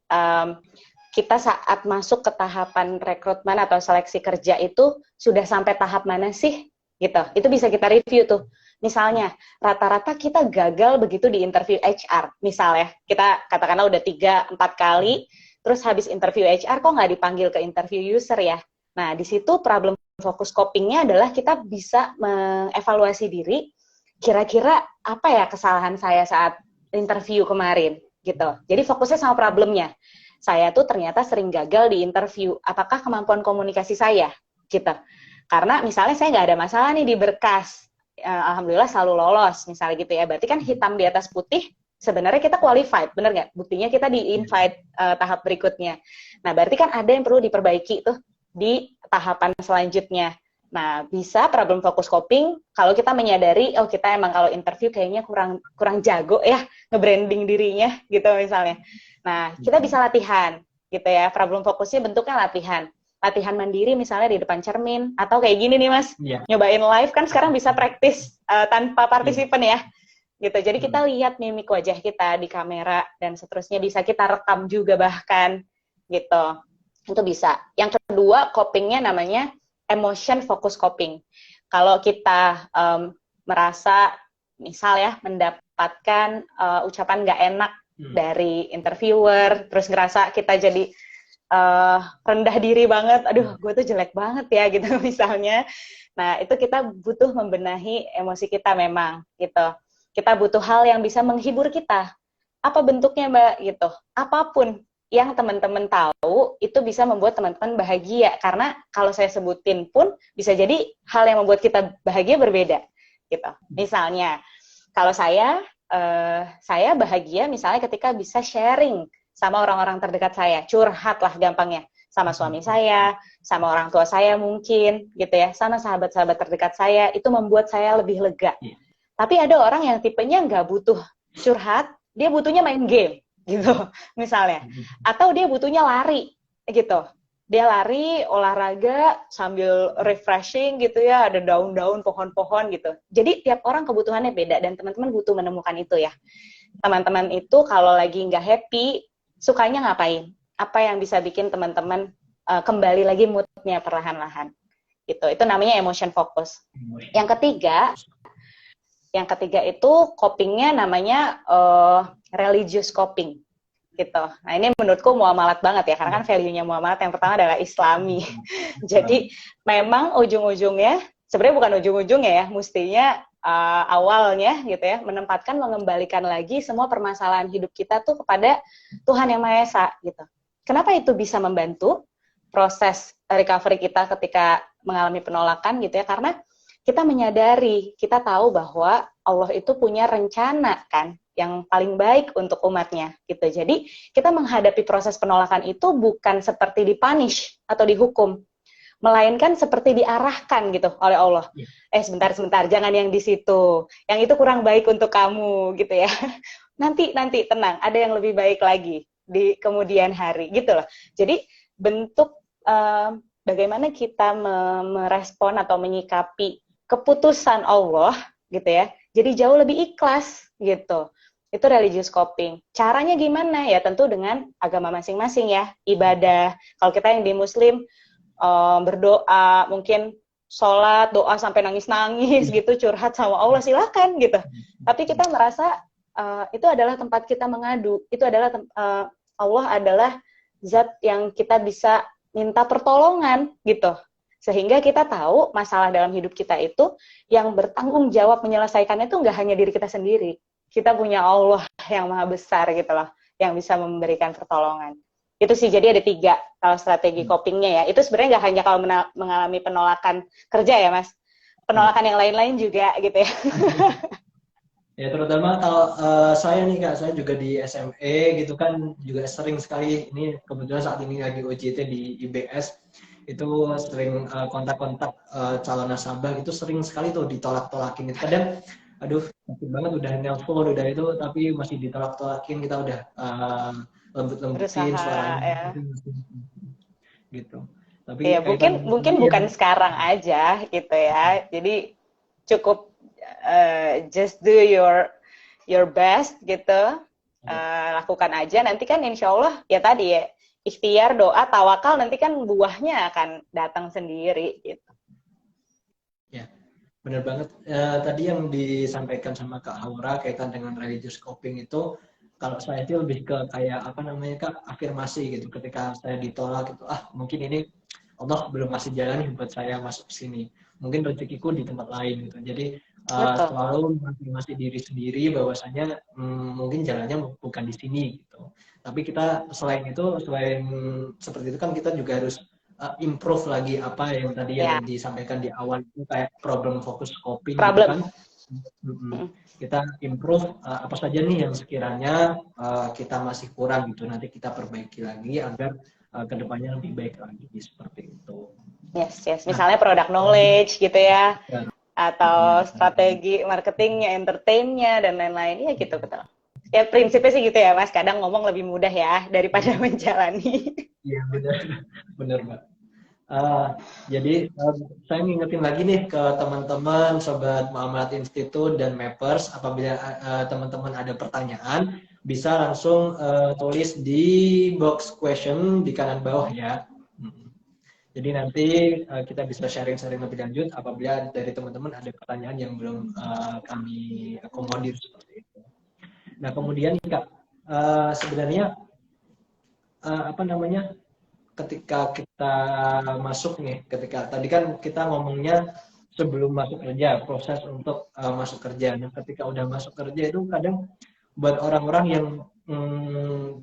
kita saat masuk ke tahapan rekrutmen atau seleksi kerja itu sudah sampai tahap mana sih? Gitu. Itu bisa kita review tuh. Misalnya, rata-rata kita gagal begitu di interview HR. Misalnya, kita katakanlah udah 3-4 kali, terus habis interview HR kok nggak dipanggil ke interview user ya? Nah, di situ problem fokus coping-nya adalah kita bisa mengevaluasi diri, kira-kira apa ya kesalahan saya saat interview kemarin, gitu. Jadi fokusnya sama problemnya. Saya tuh ternyata sering gagal di interview. Apakah kemampuan komunikasi saya? Gitu. Karena misalnya saya nggak ada masalah nih di berkas, alhamdulillah selalu lolos, misalnya gitu ya. Berarti kan hitam di atas putih, sebenarnya kita qualified, bener nggak? Buktinya kita di-invite tahap berikutnya. Nah, berarti kan ada yang perlu diperbaiki tuh di tahapan selanjutnya. Nah, bisa problem focus coping kalau kita menyadari, oh kita emang kalau interview kayaknya kurang jago ya nge-branding dirinya gitu misalnya. Nah, kita bisa latihan gitu ya. Problem fokusnya bentuknya latihan mandiri misalnya di depan cermin, atau kayak gini nih Mas, nyobain live kan sekarang bisa praktis tanpa partisipan ya, gitu. Jadi kita lihat mimik wajah kita di kamera dan seterusnya, bisa kita rekam juga bahkan, gitu. Itu bisa. Yang kedua, copingnya namanya emotion focus coping. Kalau kita merasa, misal ya, mendapatkan ucapan nggak enak dari interviewer, terus ngerasa kita jadi rendah diri banget, aduh gue tuh jelek banget ya gitu misalnya. Nah itu kita butuh membenahi emosi kita memang gitu. Kita butuh hal yang bisa menghibur kita. Apa bentuknya Mbak gitu? Apapun yang teman-teman tahu itu bisa membuat teman-teman bahagia. Karena kalau saya sebutin pun bisa jadi hal yang membuat kita bahagia berbeda gitu. Misalnya kalau saya bahagia misalnya ketika bisa sharing sama orang-orang terdekat saya, curhat lah gampangnya, sama suami saya, sama orang tua saya mungkin, gitu ya, sama sahabat-sahabat terdekat saya, itu membuat saya lebih lega. Tapi ada orang yang tipenya nggak butuh curhat, dia butuhnya main game, gitu, misalnya. Atau dia butuhnya lari, gitu. Dia lari, olahraga, sambil refreshing gitu ya, ada daun-daun, pohon-pohon gitu. Jadi tiap orang kebutuhannya beda, dan teman-teman butuh menemukan itu ya. Teman-teman itu kalau lagi nggak happy, sukanya ngapain? Apa yang bisa bikin teman-teman kembali lagi mood-nya perlahan-lahan? Gitu. Itu namanya emotion focus. Yang ketiga itu copingnya namanya religious coping. Gitu. Nah ini menurutku muamalat banget ya, karena kan value-nya muamalat yang pertama adalah Islami. Jadi memang ujung-ujungnya, sebenarnya bukan ujung-ujungnya ya, mestinya awalnya gitu ya, mengembalikan lagi semua permasalahan hidup kita tuh kepada Tuhan Yang Maha Esa gitu. Kenapa itu bisa membantu proses recovery kita ketika mengalami penolakan gitu ya? Karena kita menyadari, kita tahu bahwa Allah itu punya rencana kan yang paling baik untuk umatnya gitu. Jadi kita menghadapi proses penolakan itu bukan seperti dipunish atau dihukum, melainkan seperti diarahkan gitu oleh Allah. Sebentar, jangan yang di situ. Yang itu kurang baik untuk kamu gitu ya. Nanti tenang, ada yang lebih baik lagi di kemudian hari gitu loh. Jadi bentuk bagaimana kita merespon atau menyikapi keputusan Allah gitu ya. Jadi jauh lebih ikhlas gitu. Itu religious coping. Caranya gimana ya? Tentu dengan agama masing-masing ya. Ibadah. Kalau kita yang di Muslim berdoa, mungkin sholat, doa sampai nangis-nangis gitu, curhat sama Allah, silakan gitu. Tapi kita merasa itu adalah tempat kita mengadu. Itu adalah Allah adalah zat yang kita bisa minta pertolongan gitu. Sehingga kita tahu masalah dalam hidup kita itu yang bertanggung jawab menyelesaikannya itu nggak hanya diri kita sendiri. Kita punya Allah yang maha besar gitu loh, yang bisa memberikan pertolongan. Itu sih, jadi ada 3 kalau strategi copingnya ya. Itu sebenarnya nggak hanya kalau mengalami penolakan kerja ya Mas, penolakan yang lain-lain juga gitu ya. Ya terutama kalau saya nih Kak, saya juga di SME gitu kan juga sering sekali, ini kebetulan saat ini lagi OJT di IBS, itu sering kontak-kontak calon nasabah itu sering sekali tuh ditolak-tolakin. Kadang aduh sakit banget udah nelpon udah itu tapi masih ditolak-tolakin, kita udah lembut-lembutin suaranya Ya. gitu. Tapi ya mungkin bukan sekarang aja gitu ya. Jadi cukup just do your best gitu. Lakukan aja, nanti kan insya Allah ya tadi ya, ikhtiar, doa, tawakal, nanti kan buahnya akan datang sendiri gitu. Ya, benar banget. Tadi yang disampaikan sama Kak Haura kaitan dengan religious coping itu, kalau saya itu lebih ke kayak apa namanya Kak, afirmasi gitu. Ketika saya ditolak itu, mungkin ini Allah belum masih jalan buat saya masuk ke sini. Mungkin rezekiku di tempat lain gitu. Jadi selalu mengafirmasi diri sendiri bahwasanya mungkin jalannya bukan di sini gitu. Tapi kita selain seperti itu kan kita juga harus improve lagi apa yang tadi yang disampaikan di awal itu kayak problem focus coping gitu kan. Kita improve apa saja nih yang sekiranya kita masih kurang gitu, nanti kita perbaiki lagi agar kedepannya lebih baik lagi seperti itu. Yes. Misalnya product knowledge gitu ya, atau strategi marketingnya, entertainnya dan lain-lain ya gitu betul. Ya prinsipnya sih gitu ya Mas. Kadang ngomong lebih mudah ya daripada menjalani. Iya benar Mbak. Jadi saya ngingetin lagi nih ke teman-teman Sobat Muhammad Institute dan Mappers, apabila teman-teman ada pertanyaan bisa langsung tulis di box question di kanan bawah ya. Jadi nanti kita bisa sharing-sharing lebih lanjut apabila dari teman-teman ada pertanyaan yang belum kami akomodir seperti itu. Nah kemudian Kak, sebenarnya apa namanya, ketika kita masuk nih, ketika tadi kan kita ngomongnya sebelum masuk kerja, proses untuk masuk kerja. Nah, ketika udah masuk kerja itu kadang buat orang-orang yang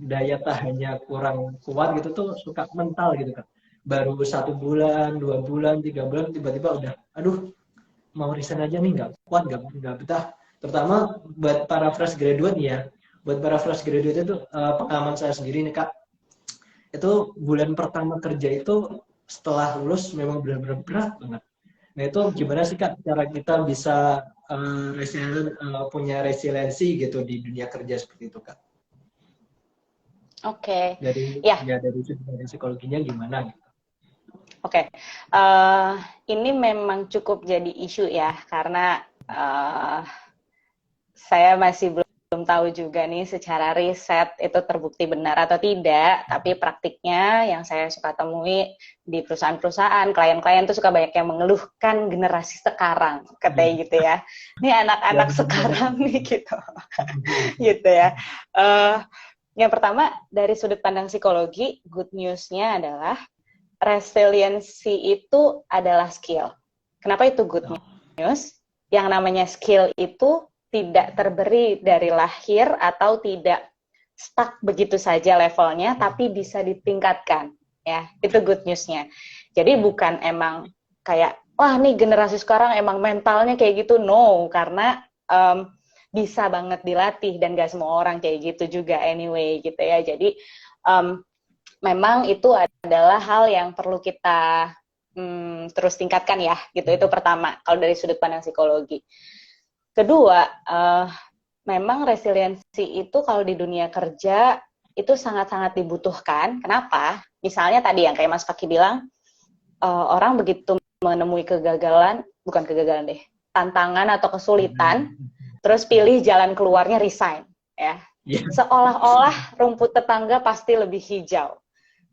daya tahannya kurang kuat gitu tuh suka mental gitu kan. Baru 1 bulan, 2 bulan, 3 bulan tiba-tiba udah, aduh mau resign aja nih, nggak kuat, nggak betah. Terutama buat para fresh graduate ya. Buat para fresh graduate itu pengalaman saya sendiri nih Kak, itu bulan pertama kerja itu setelah lulus memang benar-benar berat banget. Nah itu gimana sih Kak cara kita bisa punya resiliensi gitu di dunia kerja seperti itu Kak? Oke. Dari psikologinya gimana gitu? Oke. Ini memang cukup jadi isu ya, karena saya masih belum tahu juga nih secara riset itu terbukti benar atau tidak, tapi praktiknya yang saya suka temui di perusahaan-perusahaan, klien-klien tuh suka banyak yang mengeluhkan generasi sekarang, katanya gitu ya. Ini anak-anak sekarang nih gitu ya. Yang pertama dari sudut pandang psikologi, good news-nya adalah resiliensi itu adalah skill. Kenapa itu good news? Yang namanya skill itu tidak terberi dari lahir atau tidak stuck begitu saja levelnya, tapi bisa ditingkatkan. Ya, itu good news-nya. Jadi bukan emang kayak, wah nih generasi sekarang emang mentalnya kayak gitu. No, karena bisa banget dilatih dan gak semua orang kayak gitu juga anyway gitu ya. Jadi memang itu adalah hal yang perlu kita terus tingkatkan ya, gitu. Itu pertama, kalau dari sudut pandang psikologi. Kedua, memang resiliensi itu kalau di dunia kerja itu sangat-sangat dibutuhkan. Kenapa? Misalnya tadi yang kayak Mas Fakih bilang, orang begitu menemui kegagalan, bukan kegagalan deh, tantangan atau kesulitan, terus pilih jalan keluarnya resign, ya. Seolah-olah rumput tetangga pasti lebih hijau.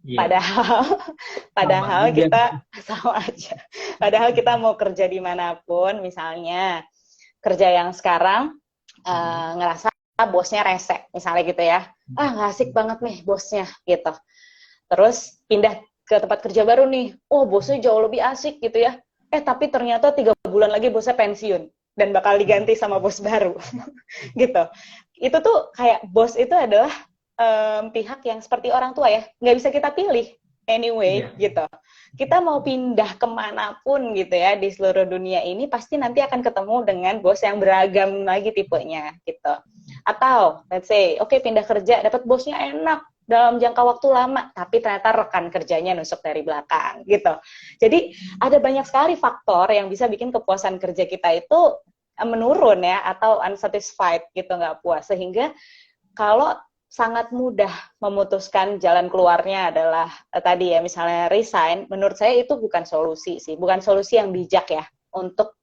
Iya, Padahal, sama padahal juga. kita sama aja. Padahal kita mau kerja dimanapun, misalnya kerja yang sekarang Mm-mm. ngerasa bosnya rese, misalnya gitu ya. Ah, nggak asik banget nih bosnya, gitu. Terus pindah ke tempat kerja baru nih. Oh, bosnya jauh lebih asik gitu ya. Tapi ternyata 3 bulan lagi bosnya pensiun dan bakal diganti sama bos baru, gitu. Itu tuh kayak bos itu adalah pihak yang seperti orang tua ya, nggak bisa kita pilih anyway, Iya. gitu. Kita mau pindah kemanapun gitu ya di seluruh dunia ini pasti nanti akan ketemu dengan bos yang beragam lagi tipenya gitu. Atau let's say oke, pindah kerja dapat bosnya enak dalam jangka waktu lama tapi ternyata rekan kerjanya nusuk dari belakang gitu. Jadi ada banyak sekali faktor yang bisa bikin kepuasan kerja kita itu menurun ya, atau unsatisfied gitu, nggak puas, sehingga kalau sangat mudah memutuskan jalan keluarnya adalah tadi ya misalnya resign, menurut saya itu bukan solusi sih, bukan solusi yang bijak ya untuk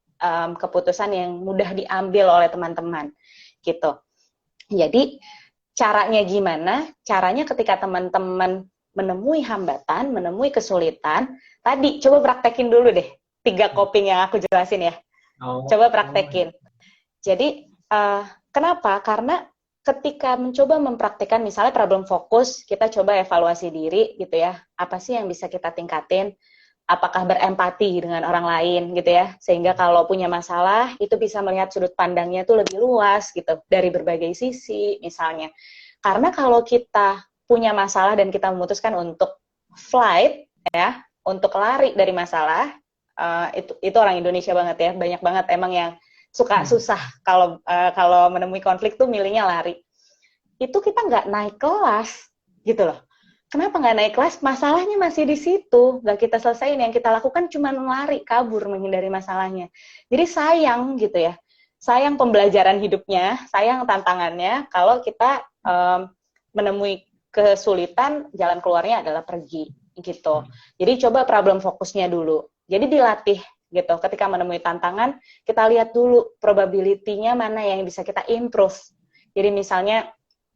keputusan yang mudah diambil oleh teman-teman gitu. Jadi caranya gimana? Caranya ketika teman-teman menemui hambatan, menemui kesulitan, tadi coba praktekin dulu deh 3 coping yang aku jelasin ya. Oh, Coba oh, praktekin. Jadi, kenapa? Karena ketika mencoba mempraktikkan misalnya problem fokus, kita coba evaluasi diri gitu ya. Apa sih yang bisa kita tingkatin? Apakah berempati dengan orang lain gitu ya. Sehingga kalau punya masalah, itu bisa melihat sudut pandangnya tuh lebih luas gitu. Dari berbagai sisi misalnya. Karena kalau kita punya masalah dan kita memutuskan untuk flight ya, untuk lari dari masalah, itu orang Indonesia banget ya. Banyak banget emang yang suka susah kalau menemui konflik tuh milihnya lari. Itu kita nggak naik kelas gitu loh. Kenapa nggak naik kelas? Masalahnya masih di situ, nggak kita selesaiin. Yang kita lakukan cuma lari, kabur, menghindari masalahnya. Jadi sayang gitu ya, sayang pembelajaran hidupnya, sayang tantangannya. Kalau kita menemui kesulitan, jalan keluarnya adalah pergi gitu. Jadi coba problem fokusnya dulu. Jadi dilatih gitu. Ketika menemui tantangan, kita lihat dulu probability-nya mana yang bisa kita improve. Jadi misalnya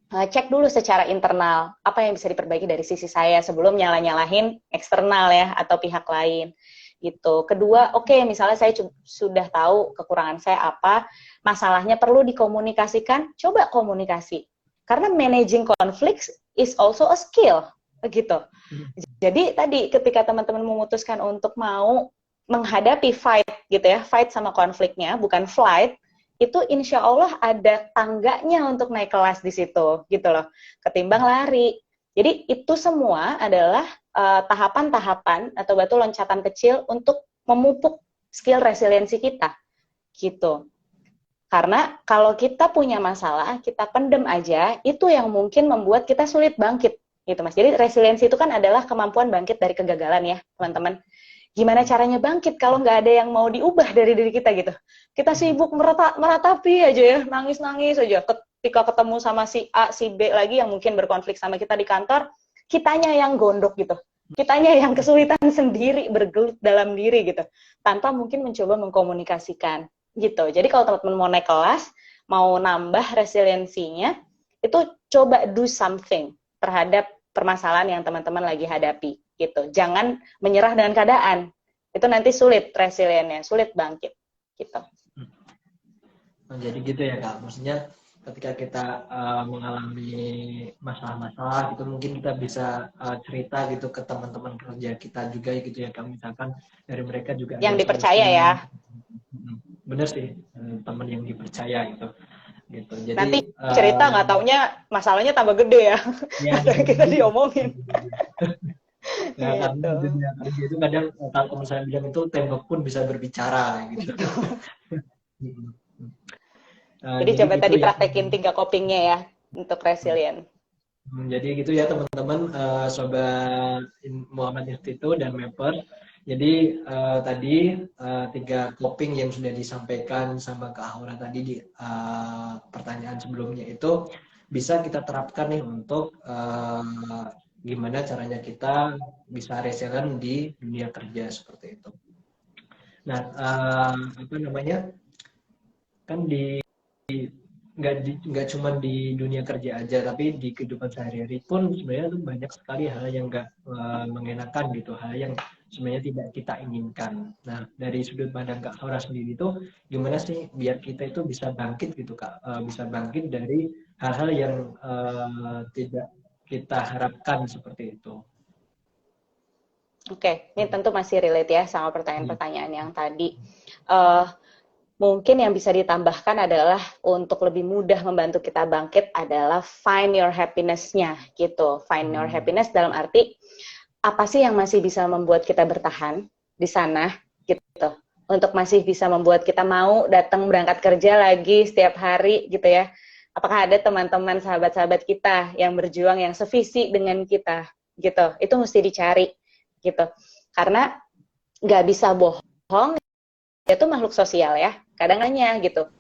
cek dulu secara internal apa yang bisa diperbaiki dari sisi saya sebelum nyalahin eksternal ya atau pihak lain gitu. Kedua, oke, misalnya saya sudah tahu kekurangan saya apa, masalahnya perlu dikomunikasikan, coba komunikasi. Karena managing conflicts is also a skill gitu. Jadi tadi ketika teman-teman memutuskan untuk mau menghadapi fight gitu ya, fight sama konfliknya, bukan flight, itu insya Allah ada tangganya untuk naik kelas di situ, gitu loh. Ketimbang lari. Jadi itu semua adalah tahapan-tahapan atau batu loncatan kecil untuk memupuk skill resiliensi kita, gitu. Karena kalau kita punya masalah, kita pendem aja, itu yang mungkin membuat kita sulit bangkit, gitu Mas. Jadi resiliensi itu kan adalah kemampuan bangkit dari kegagalan ya, teman-teman. Gimana caranya bangkit kalau nggak ada yang mau diubah dari diri kita gitu. Kita sibuk meratapi aja ya, nangis-nangis aja. Ketika ketemu sama si A, si B lagi yang mungkin berkonflik sama kita di kantor, kitanya yang gondok gitu. Kitanya yang kesulitan sendiri, bergelut dalam diri gitu. Tanpa mungkin mencoba mengkomunikasikan gitu. Jadi kalau teman-teman mau naik kelas, mau nambah resiliensinya, itu coba do something terhadap permasalahan yang teman-teman lagi hadapi gitu. Jangan menyerah dengan keadaan. Itu nanti sulit resiliennya, sulit bangkit gitu. Nah, jadi gitu ya Kak. Maksudnya ketika kita mengalami masalah-masalah gitu mungkin kita bisa cerita gitu ke teman-teman kerja kita juga gitu ya Kak. Misalkan dari mereka juga ada Yang dipercaya ya. solusi. Bener sih, teman yang dipercaya gitu. Gitu. Jadi Nanti cerita nggak taunya masalahnya tambah gede ya. ya, Atau kita diomongin. ya karena Gitu. di dunia kerja itu kadang kalau misalnya bilang itu tembok pun bisa berbicara gitu. Jadi Jadi coba gitu tadi ya. praktekin 3 copingnya ya untuk resilient. Jadi gitu ya teman-teman, sobat Muhammad Institute dan Mapper. Jadi tadi 3 coping yang sudah disampaikan sama Kak Aura tadi di pertanyaan sebelumnya itu bisa kita terapkan nih untuk gimana caranya kita bisa resilient di dunia kerja seperti itu. Nah, apa namanya? Kan di nggak cuma di dunia kerja aja, tapi di kehidupan sehari-hari pun sebenarnya tuh banyak sekali hal yang nggak mengenakan gitu, hal yang sebenarnya tidak kita inginkan. Nah, dari sudut pandang Kak Aura sendiri tuh gimana sih biar kita itu bisa bangkit gitu Kak, bisa bangkit dari hal-hal yang tidak kita harapkan seperti itu. Oke, ini tentu masih relate ya sama Iya. pertanyaan-pertanyaan yang tadi. Eh, Mungkin yang bisa ditambahkan adalah untuk lebih mudah membantu kita bangkit adalah find your happiness-nya gitu. Find your happiness dalam arti apa sih yang masih bisa membuat kita bertahan di sana gitu. Untuk masih bisa membuat kita mau datang berangkat kerja lagi setiap hari gitu ya. Apakah ada teman-teman sahabat-sahabat kita yang berjuang yang sevisi dengan kita gitu. Itu mesti dicari gitu. Karena nggak bisa bohong, dia tuh makhluk sosial ya. Kadang nanya gitu.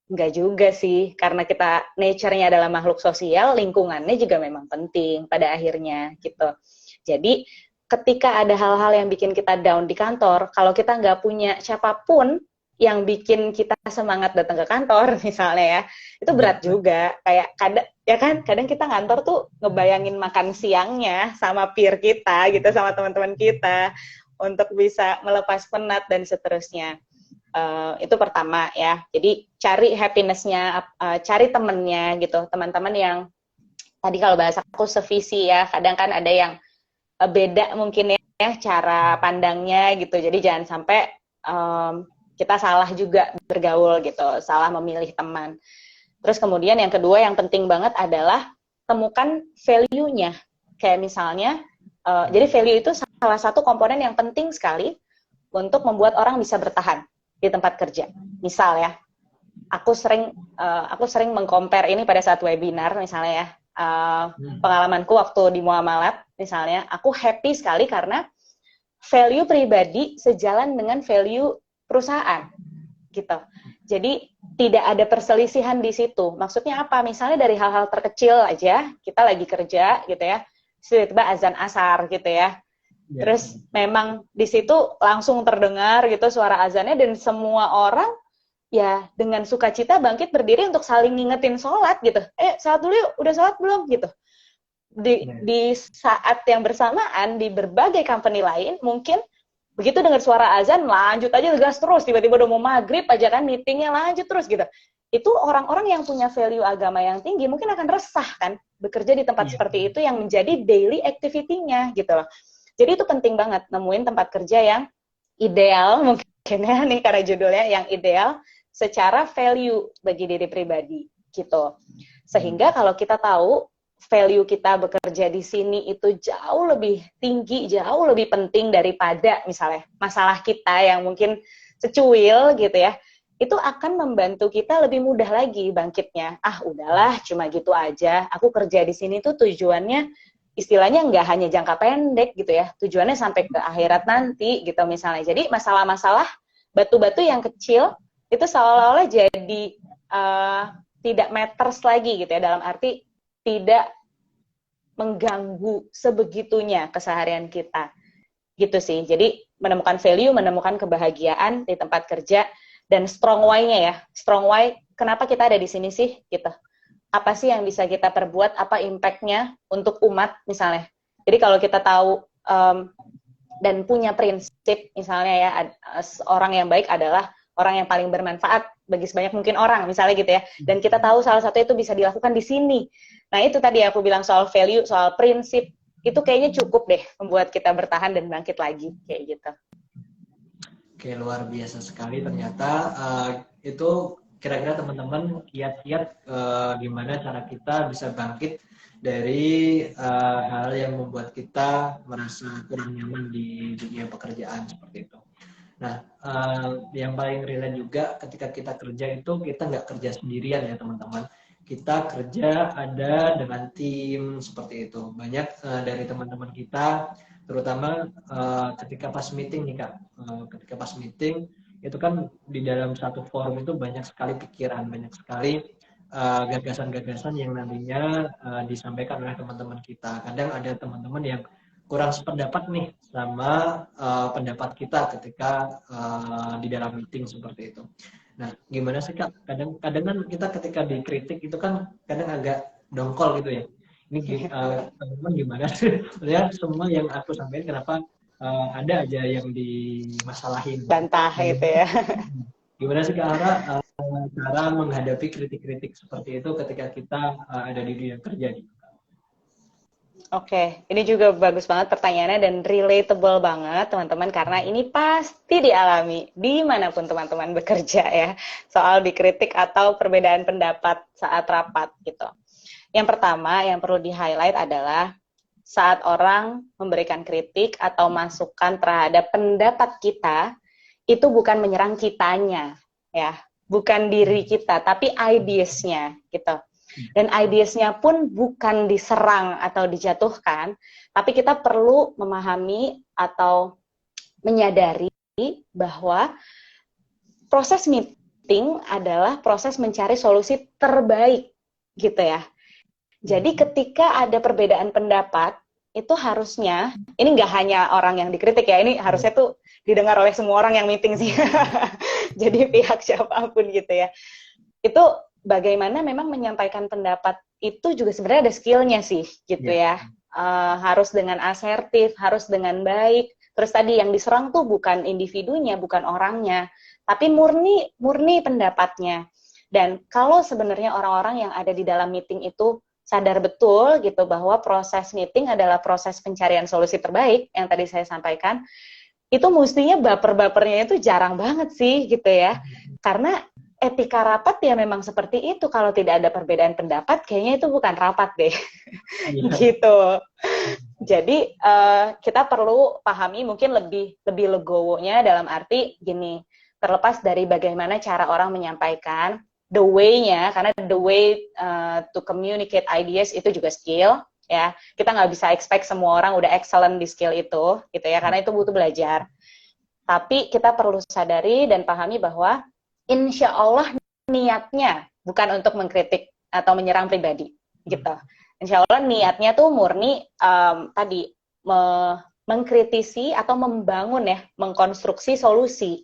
Enggak juga sih, karena kita nature-nya adalah makhluk sosial, lingkungannya juga memang penting pada akhirnya gitu. Jadi ketika ada hal-hal yang bikin kita down di kantor, kalau kita nggak punya siapapun yang bikin kita semangat datang ke kantor misalnya ya, itu berat juga. Kayak kadang ya kan, kadang kita ngantor tuh ngebayangin makan siangnya sama peer kita gitu, sama teman-teman kita untuk bisa melepas penat dan seterusnya. Itu pertama ya. Jadi cari happiness-nya, cari temennya gitu, teman-teman yang tadi kalau bahasa aku sevisi ya. Kadang kan ada yang beda mungkin ya cara pandangnya gitu. Jadi jangan sampai kita salah juga bergaul gitu, salah memilih teman. Terus kemudian yang kedua yang penting banget adalah temukan value-nya. Kayak misalnya, jadi value itu salah satu komponen yang penting sekali untuk membuat orang bisa bertahan di tempat kerja. Misal ya, aku sering meng-compare ini pada saat webinar misalnya ya, pengalamanku waktu di Muamalat misalnya, aku happy sekali karena value pribadi sejalan dengan value perusahaan gitu. Jadi tidak ada perselisihan di situ. Maksudnya apa? Misalnya dari hal-hal terkecil aja, kita lagi kerja gitu ya, tiba-tiba azan asar gitu ya. Terus memang di situ langsung terdengar gitu suara azannya dan semua orang ya dengan sukacita bangkit berdiri untuk saling ngingetin sholat gitu. Sholat dulu yuk, udah sholat belum gitu. Di saat yang bersamaan di berbagai company lain mungkin begitu dengar suara azan lanjut aja gas terus, tiba-tiba udah mau maghrib aja kan meetingnya lanjut terus gitu. Itu orang-orang yang punya value agama yang tinggi mungkin akan resah kan bekerja di tempat seperti itu yang menjadi daily activity-nya gitu loh. Jadi itu penting banget nemuin tempat kerja yang ideal mungkin ya nih karena judulnya yang ideal secara value bagi diri pribadi gitu. Sehingga kalau kita tahu value kita bekerja di sini itu jauh lebih tinggi, jauh lebih penting daripada misalnya masalah kita yang mungkin secuil gitu ya, itu akan membantu kita lebih mudah lagi bangkitnya. Udahlah, cuma gitu aja. Aku kerja di sini tuh tujuannya istilahnya nggak hanya jangka pendek gitu ya, tujuannya sampai ke akhirat nanti gitu misalnya. Jadi masalah-masalah batu-batu yang kecil itu seolah-olah jadi tidak matters lagi gitu ya, dalam arti tidak mengganggu sebegitunya keseharian kita gitu sih. Jadi menemukan value, menemukan kebahagiaan di tempat kerja dan strong why-nya ya. Strong why, kenapa kita ada di sini sih gitu. Apa sih yang bisa kita perbuat, apa impact-nya untuk umat misalnya. Jadi kalau kita tahu dan punya prinsip misalnya ya, orang yang baik adalah orang yang paling bermanfaat bagi sebanyak mungkin orang misalnya gitu ya. Dan kita tahu salah satu itu bisa dilakukan di sini. Nah itu tadi aku bilang soal value, soal prinsip, itu kayaknya cukup deh membuat kita bertahan dan bangkit lagi kayak gitu. Oke, luar biasa sekali ternyata. Itu kira-kira teman-teman kiat-kiat gimana cara kita bisa bangkit dari hal yang membuat kita merasa kurang nyaman di dunia pekerjaan seperti itu. Nah, yang paling relate juga ketika kita kerja itu kita nggak kerja sendirian ya teman-teman. Kita kerja ada dengan tim seperti itu. Banyak dari teman-teman kita, terutama ketika pas meeting nih Kak. Ketika pas meeting itu kan di dalam satu forum itu banyak sekali pikiran, banyak sekali gagasan-gagasan yang nantinya disampaikan oleh teman-teman kita. Kadang ada teman-teman yang kurang sependapat nih sama pendapat kita ketika di dalam meeting seperti itu. Nah, gimana sih Kak? Kadang kan kita ketika dikritik itu kan kadang agak dongkol gitu ya. Ini teman-teman gimana sih? Maksudnya semua yang aku sampaikan kenapa ada aja yang dimasalahin. Bantah Nah, gitu ya. gimana sih Kak Ara cara menghadapi kritik-kritik seperti itu ketika kita ada di dunia kerja gitu? Oke, ini juga bagus banget pertanyaannya dan relatable banget teman-teman karena ini pasti dialami dimanapun teman-teman bekerja ya soal dikritik atau perbedaan pendapat saat rapat gitu. Yang pertama yang perlu di-highlight adalah saat orang memberikan kritik atau masukan terhadap pendapat kita itu bukan menyerang kitanya ya, bukan diri kita tapi ideas-nya gitu. Dan ideasnya pun bukan diserang atau dijatuhkan, tapi kita perlu memahami atau menyadari bahwa proses meeting adalah proses mencari solusi terbaik, gitu ya. Jadi ketika ada perbedaan pendapat, itu harusnya, ini nggak hanya orang yang dikritik ya, ini harusnya tuh didengar oleh semua orang yang meeting sih. Jadi pihak siapapun gitu ya. Itu bagaimana memang menyampaikan pendapat itu juga sebenarnya ada skill-nya sih gitu ya. Harus dengan asertif, harus dengan baik. Terus tadi yang diserang tuh bukan individunya, bukan orangnya, tapi murni pendapatnya. Dan kalau sebenarnya orang-orang yang ada di dalam meeting itu sadar betul gitu bahwa proses meeting adalah proses pencarian solusi terbaik yang tadi saya sampaikan, itu mestinya baper-bapernya itu jarang banget sih gitu ya. Karena etika rapat ya memang seperti itu. Kalau tidak ada perbedaan pendapat, kayaknya itu bukan rapat deh. Gitu. Jadi kita perlu pahami mungkin lebih legowonya dalam arti gini, terlepas dari bagaimana cara orang menyampaikan, the way-nya, karena the way to communicate ideas itu juga skill, ya. Kita nggak bisa expect semua orang udah excellent di skill itu, gitu ya, karena itu butuh belajar. Tapi kita perlu sadari dan pahami bahwa insya Allah niatnya bukan untuk mengkritik atau menyerang pribadi, gitu. Insya Allah niatnya tuh murni tadi mengkritisi atau membangun ya, mengkonstruksi solusi.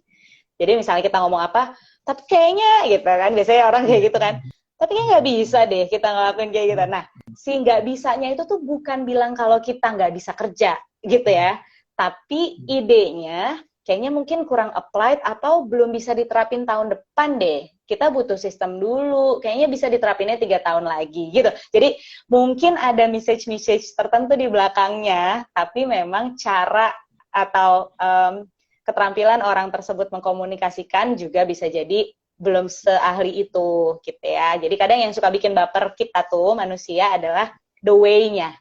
Jadi misalnya kita ngomong apa, tapi kayaknya gitu kan, biasanya orang kayak gitu kan, tapi kayaknya nggak bisa deh kita ngelakuin kayak gitu. Nah, si nggak bisanya itu tuh bukan bilang kalau kita nggak bisa kerja, gitu ya. Tapi idenya kayaknya mungkin kurang applied atau belum bisa diterapin tahun depan deh. Kita butuh sistem dulu, kayaknya bisa diterapinnya 3 tahun lagi, gitu. Jadi mungkin ada message-message tertentu di belakangnya, tapi memang cara atau keterampilan orang tersebut mengkomunikasikan juga bisa jadi belum seahli itu, gitu ya. Jadi kadang yang suka bikin baper kita tuh manusia adalah the way-nya,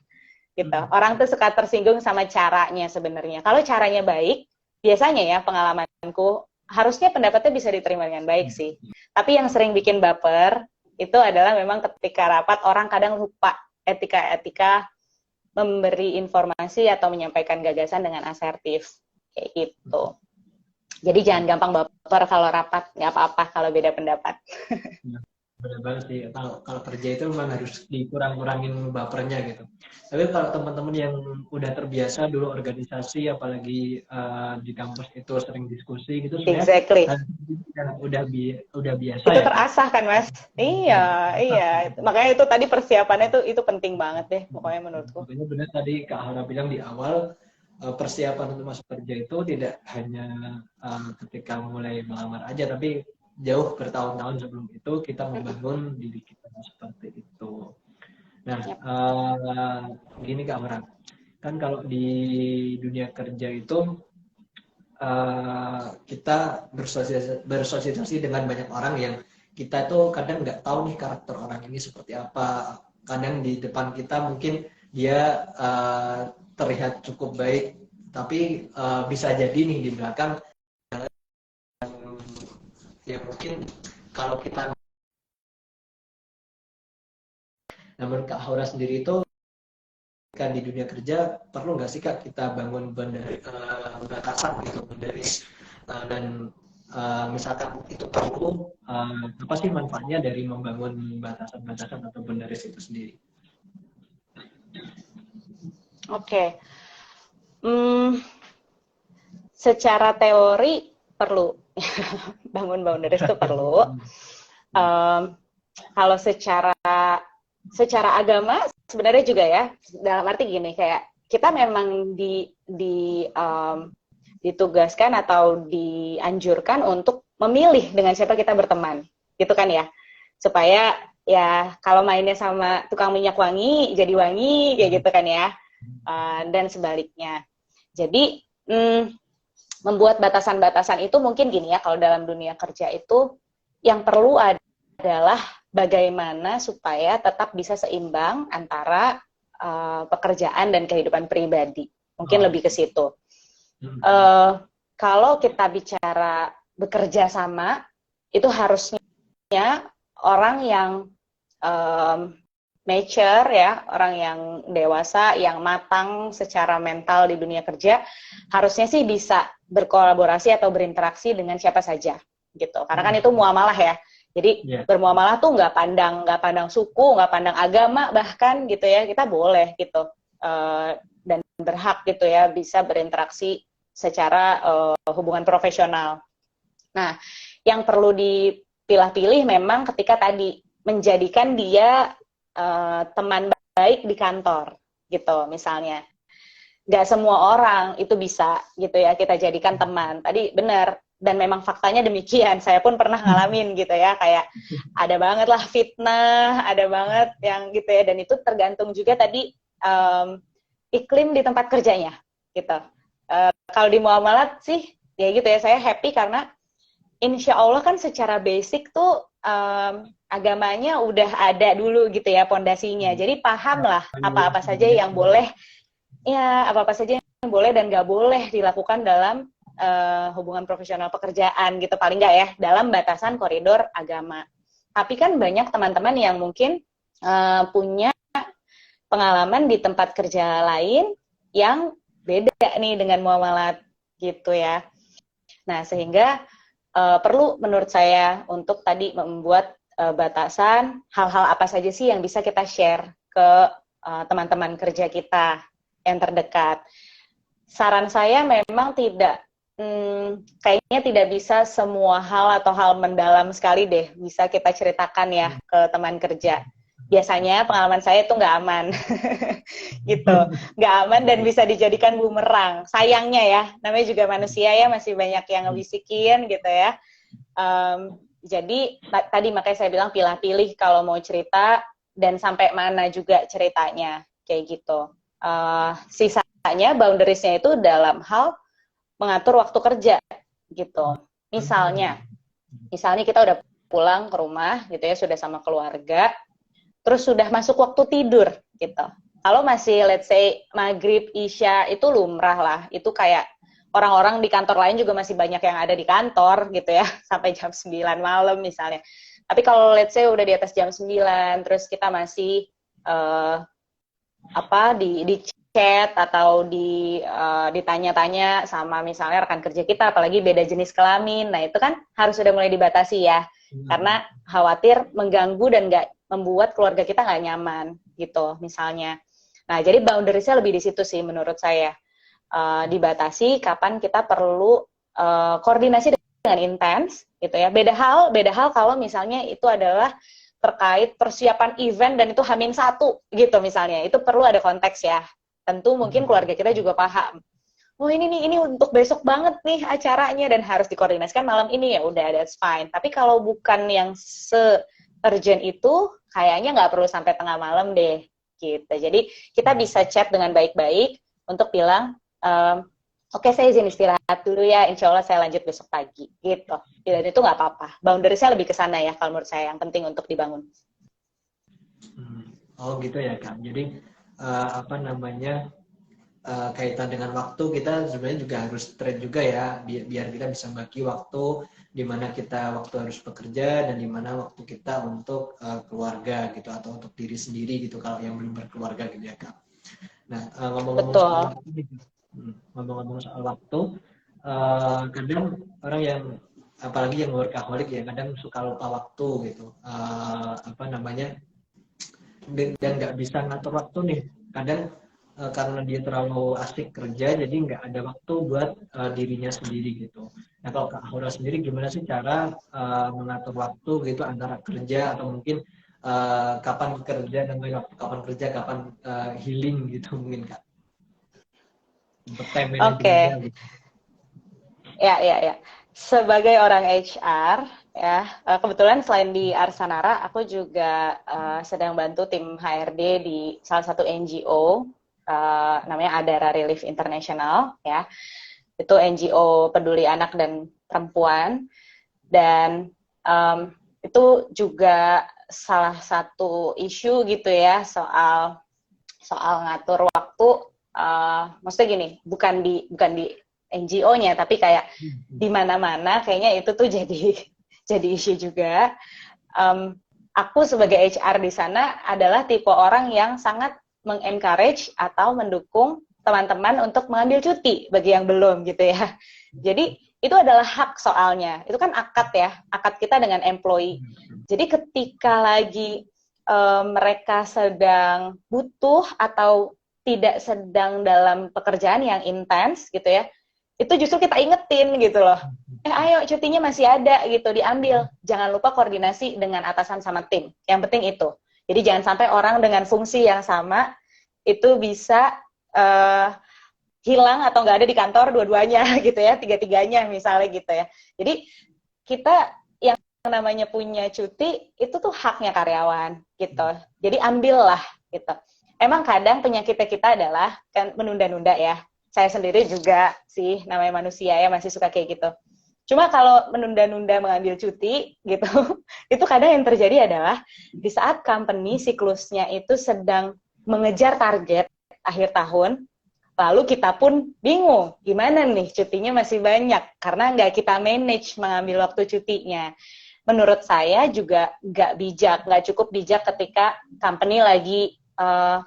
gitu. Orang tuh suka tersinggung sama caranya sebenarnya. Kalau caranya baik, biasanya ya pengalamanku, harusnya pendapatnya bisa diterima dengan baik sih. Tapi yang sering bikin baper, itu adalah memang ketika rapat orang kadang lupa etika-etika memberi informasi atau menyampaikan gagasan dengan asertif. Kayak gitu. Jadi jangan gampang baper kalau rapat, nggak apa-apa kalau beda pendapat. Benar banget sih. Kalau kerja itu memang harus dikurang-kurangin bapernya gitu. Tapi kalau teman-teman yang udah terbiasa dulu organisasi, apalagi di kampus itu sering diskusi gitu, sebenarnya Exactly. udah biasa itu ya. terasah kan Mas? Iya. Makanya itu tadi persiapannya itu penting banget deh, pokoknya menurutku. Makanya benar tadi Kak Hana bilang di awal, persiapan untuk masuk kerja itu tidak hanya ketika mulai melamar aja, tapi jauh bertahun-tahun sebelum itu kita membangun diri kita seperti itu. Nah, gini Kak Amran, kan kalau di dunia kerja itu kita bersosialisasi dengan banyak orang yang kita tuh kadang nggak tahu nih karakter orang ini seperti apa. Kadang di depan kita mungkin dia terlihat cukup baik, tapi bisa jadi nih di belakang ya mungkin kalau kita, namun Kak Haura sendiri itu kan di dunia kerja perlu nggak sih Kak kita bangun batasan gitu, bandaris dan misalkan itu perlu, apa sih manfaatnya dari membangun batasan-batasan atau bandaris itu sendiri? Oke. Secara teori perlu. Bangun boundaries itu perlu. Kalau secara agama sebenarnya juga ya, dalam arti gini, kayak kita memang ditugaskan atau dianjurkan untuk memilih dengan siapa kita berteman, gitu kan ya, supaya ya kalau mainnya sama tukang minyak wangi jadi wangi kayak gitu kan ya, dan sebaliknya. Jadi membuat batasan-batasan itu mungkin gini ya, kalau dalam dunia kerja itu yang perlu adalah bagaimana supaya tetap bisa seimbang antara pekerjaan dan kehidupan pribadi. Mungkin lebih ke situ. Kalau kita bicara bekerja sama, itu harusnya orang yang mature ya, orang yang dewasa, yang matang secara mental di dunia kerja, harusnya sih bisa berkolaborasi atau berinteraksi dengan siapa saja gitu. Karena kan itu muamalah ya. Jadi bermuamalah tuh nggak pandang suku, nggak pandang agama bahkan gitu ya, kita boleh gitu dan berhak gitu ya bisa berinteraksi secara hubungan profesional. Nah, yang perlu dipilah-pilih memang ketika tadi menjadikan dia teman baik di kantor gitu misalnya. Nggak semua orang itu bisa gitu ya kita jadikan teman. Tadi benar, dan memang faktanya demikian. Saya pun pernah ngalamin gitu ya, kayak ada banget lah fitnah, ada banget yang gitu ya, dan itu tergantung juga tadi iklim di tempat kerjanya gitu. Kalau di muamalat sih ya gitu ya, saya happy karena insya Allah kan secara basic tuh agamanya udah ada dulu gitu ya pondasinya. Jadi paham lah apa-apa saja yang boleh, ya apa-apa saja yang boleh dan nggak boleh dilakukan dalam hubungan profesional pekerjaan gitu, paling nggak ya dalam batasan koridor agama. Tapi kan banyak teman-teman yang mungkin punya pengalaman di tempat kerja lain yang beda nih dengan muamalat gitu ya. Nah sehingga perlu menurut saya untuk tadi membuat batasan hal-hal apa saja sih yang bisa kita share ke teman-teman kerja kita yang terdekat. Saran saya memang kayaknya tidak bisa semua hal atau hal mendalam sekali deh bisa kita ceritakan ya ke teman kerja. Biasanya pengalaman saya itu nggak aman, gitu, nggak aman dan bisa dijadikan bumerang. Sayangnya ya, namanya juga manusia ya, masih banyak yang ngebisikin gitu ya. Jadi tadi makanya saya bilang pilih-pilih kalau mau cerita dan sampai mana juga ceritanya, kayak gitu. Sisanya boundariesnya itu dalam hal mengatur waktu kerja gitu. Misalnya kita udah pulang ke rumah gitu ya, sudah sama keluarga, terus sudah masuk waktu tidur gitu. Kalau masih let's say maghrib, isya itu lumrah lah, itu kayak orang-orang di kantor lain juga masih banyak yang ada di kantor gitu ya, sampai jam 9 malam misalnya. Tapi kalau let's say udah di atas jam 9, terus kita masih di chat atau ditanya-tanya sama misalnya rekan kerja kita, apalagi beda jenis kelamin, nah itu kan harus sudah mulai dibatasi ya, karena khawatir mengganggu dan nggak membuat keluarga kita nggak nyaman gitu misalnya. Nah jadi boundariesnya lebih di situ sih menurut saya, dibatasi kapan kita perlu koordinasi dengan intens gitu ya. Beda hal kalau misalnya itu adalah terkait persiapan event dan itu H-1 gitu misalnya, itu perlu ada konteks ya. Tentu mungkin keluarga kita juga paham. Oh ini untuk besok banget nih acaranya dan harus dikoordinasikan malam ini, ya udah, that's fine. Tapi kalau bukan yang urgent itu kayaknya nggak perlu sampai tengah malam deh gitu. Jadi kita bisa chat dengan baik-baik untuk bilang oke, saya izin istirahat dulu ya, insya Allah saya lanjut besok pagi gitu. Dan itu nggak apa-apa. Boundariesnya lebih ke sana ya kalau menurut saya, yang penting untuk dibangun. Oh gitu ya Kak. Jadi kaitan dengan waktu kita sebenarnya juga harus trade juga ya, biar kita bisa bagi waktu di mana kita waktu harus bekerja dan di mana waktu kita untuk keluarga gitu, atau untuk diri sendiri gitu kalau yang belum berkeluarga gitu ya Kak. Nah ngomong-ngomong soal waktu, kadang orang yang apalagi yang workaholic ya kadang suka lupa waktu gitu, dan nggak bisa ngatur waktu nih. Kadang karena dia terlalu asik kerja, jadi nggak ada waktu buat dirinya sendiri gitu. Nah kalau Kak Aura sendiri gimana sih cara mengatur waktu gitu antara kerja atau mungkin kapan kerja dan kapan kerja, kapan healing gitu mungkin Kak, untuk time managementnya Oke, gitu. ya, ya, ya. Sebagai orang HR, ya, kebetulan selain di Arsanara, aku juga sedang bantu tim HRD di salah satu NGO, namanya Adara Relief International, ya. Itu NGO peduli anak dan perempuan, dan itu juga salah satu isu gitu ya, soal ngatur waktu. Maksudnya gini, bukan di NGO-nya, tapi kayak di mana-mana kayaknya itu tuh jadi jadi isu juga. Aku sebagai HR di sana adalah tipe orang yang sangat mengencourage atau mendukung teman-teman untuk mengambil cuti bagi yang belum gitu ya. Jadi itu adalah hak soalnya. Itu kan akad ya, akad kita dengan employee. Jadi ketika lagi mereka sedang butuh atau tidak sedang dalam pekerjaan yang intens gitu ya, itu justru kita ingetin gitu loh. Ayo cutinya masih ada gitu, diambil. Jangan lupa koordinasi dengan atasan sama tim. Yang penting itu. Jadi jangan sampai orang dengan fungsi yang sama itu bisa hilang atau nggak ada di kantor dua-duanya gitu ya, tiga-tiganya misalnya gitu ya. Jadi kita yang namanya punya cuti itu tuh haknya karyawan gitu. Jadi ambillah gitu. Emang kadang penyakitnya kita adalah kan menunda-nunda ya. Saya sendiri juga sih, namanya manusia ya, masih suka kayak gitu. Cuma kalau menunda-nunda mengambil cuti gitu, itu kadang yang terjadi adalah di saat company siklusnya itu sedang mengejar target akhir tahun, lalu kita pun bingung, gimana nih cutinya masih banyak, karena nggak kita manage mengambil waktu cutinya. Menurut saya juga nggak cukup bijak ketika company lagi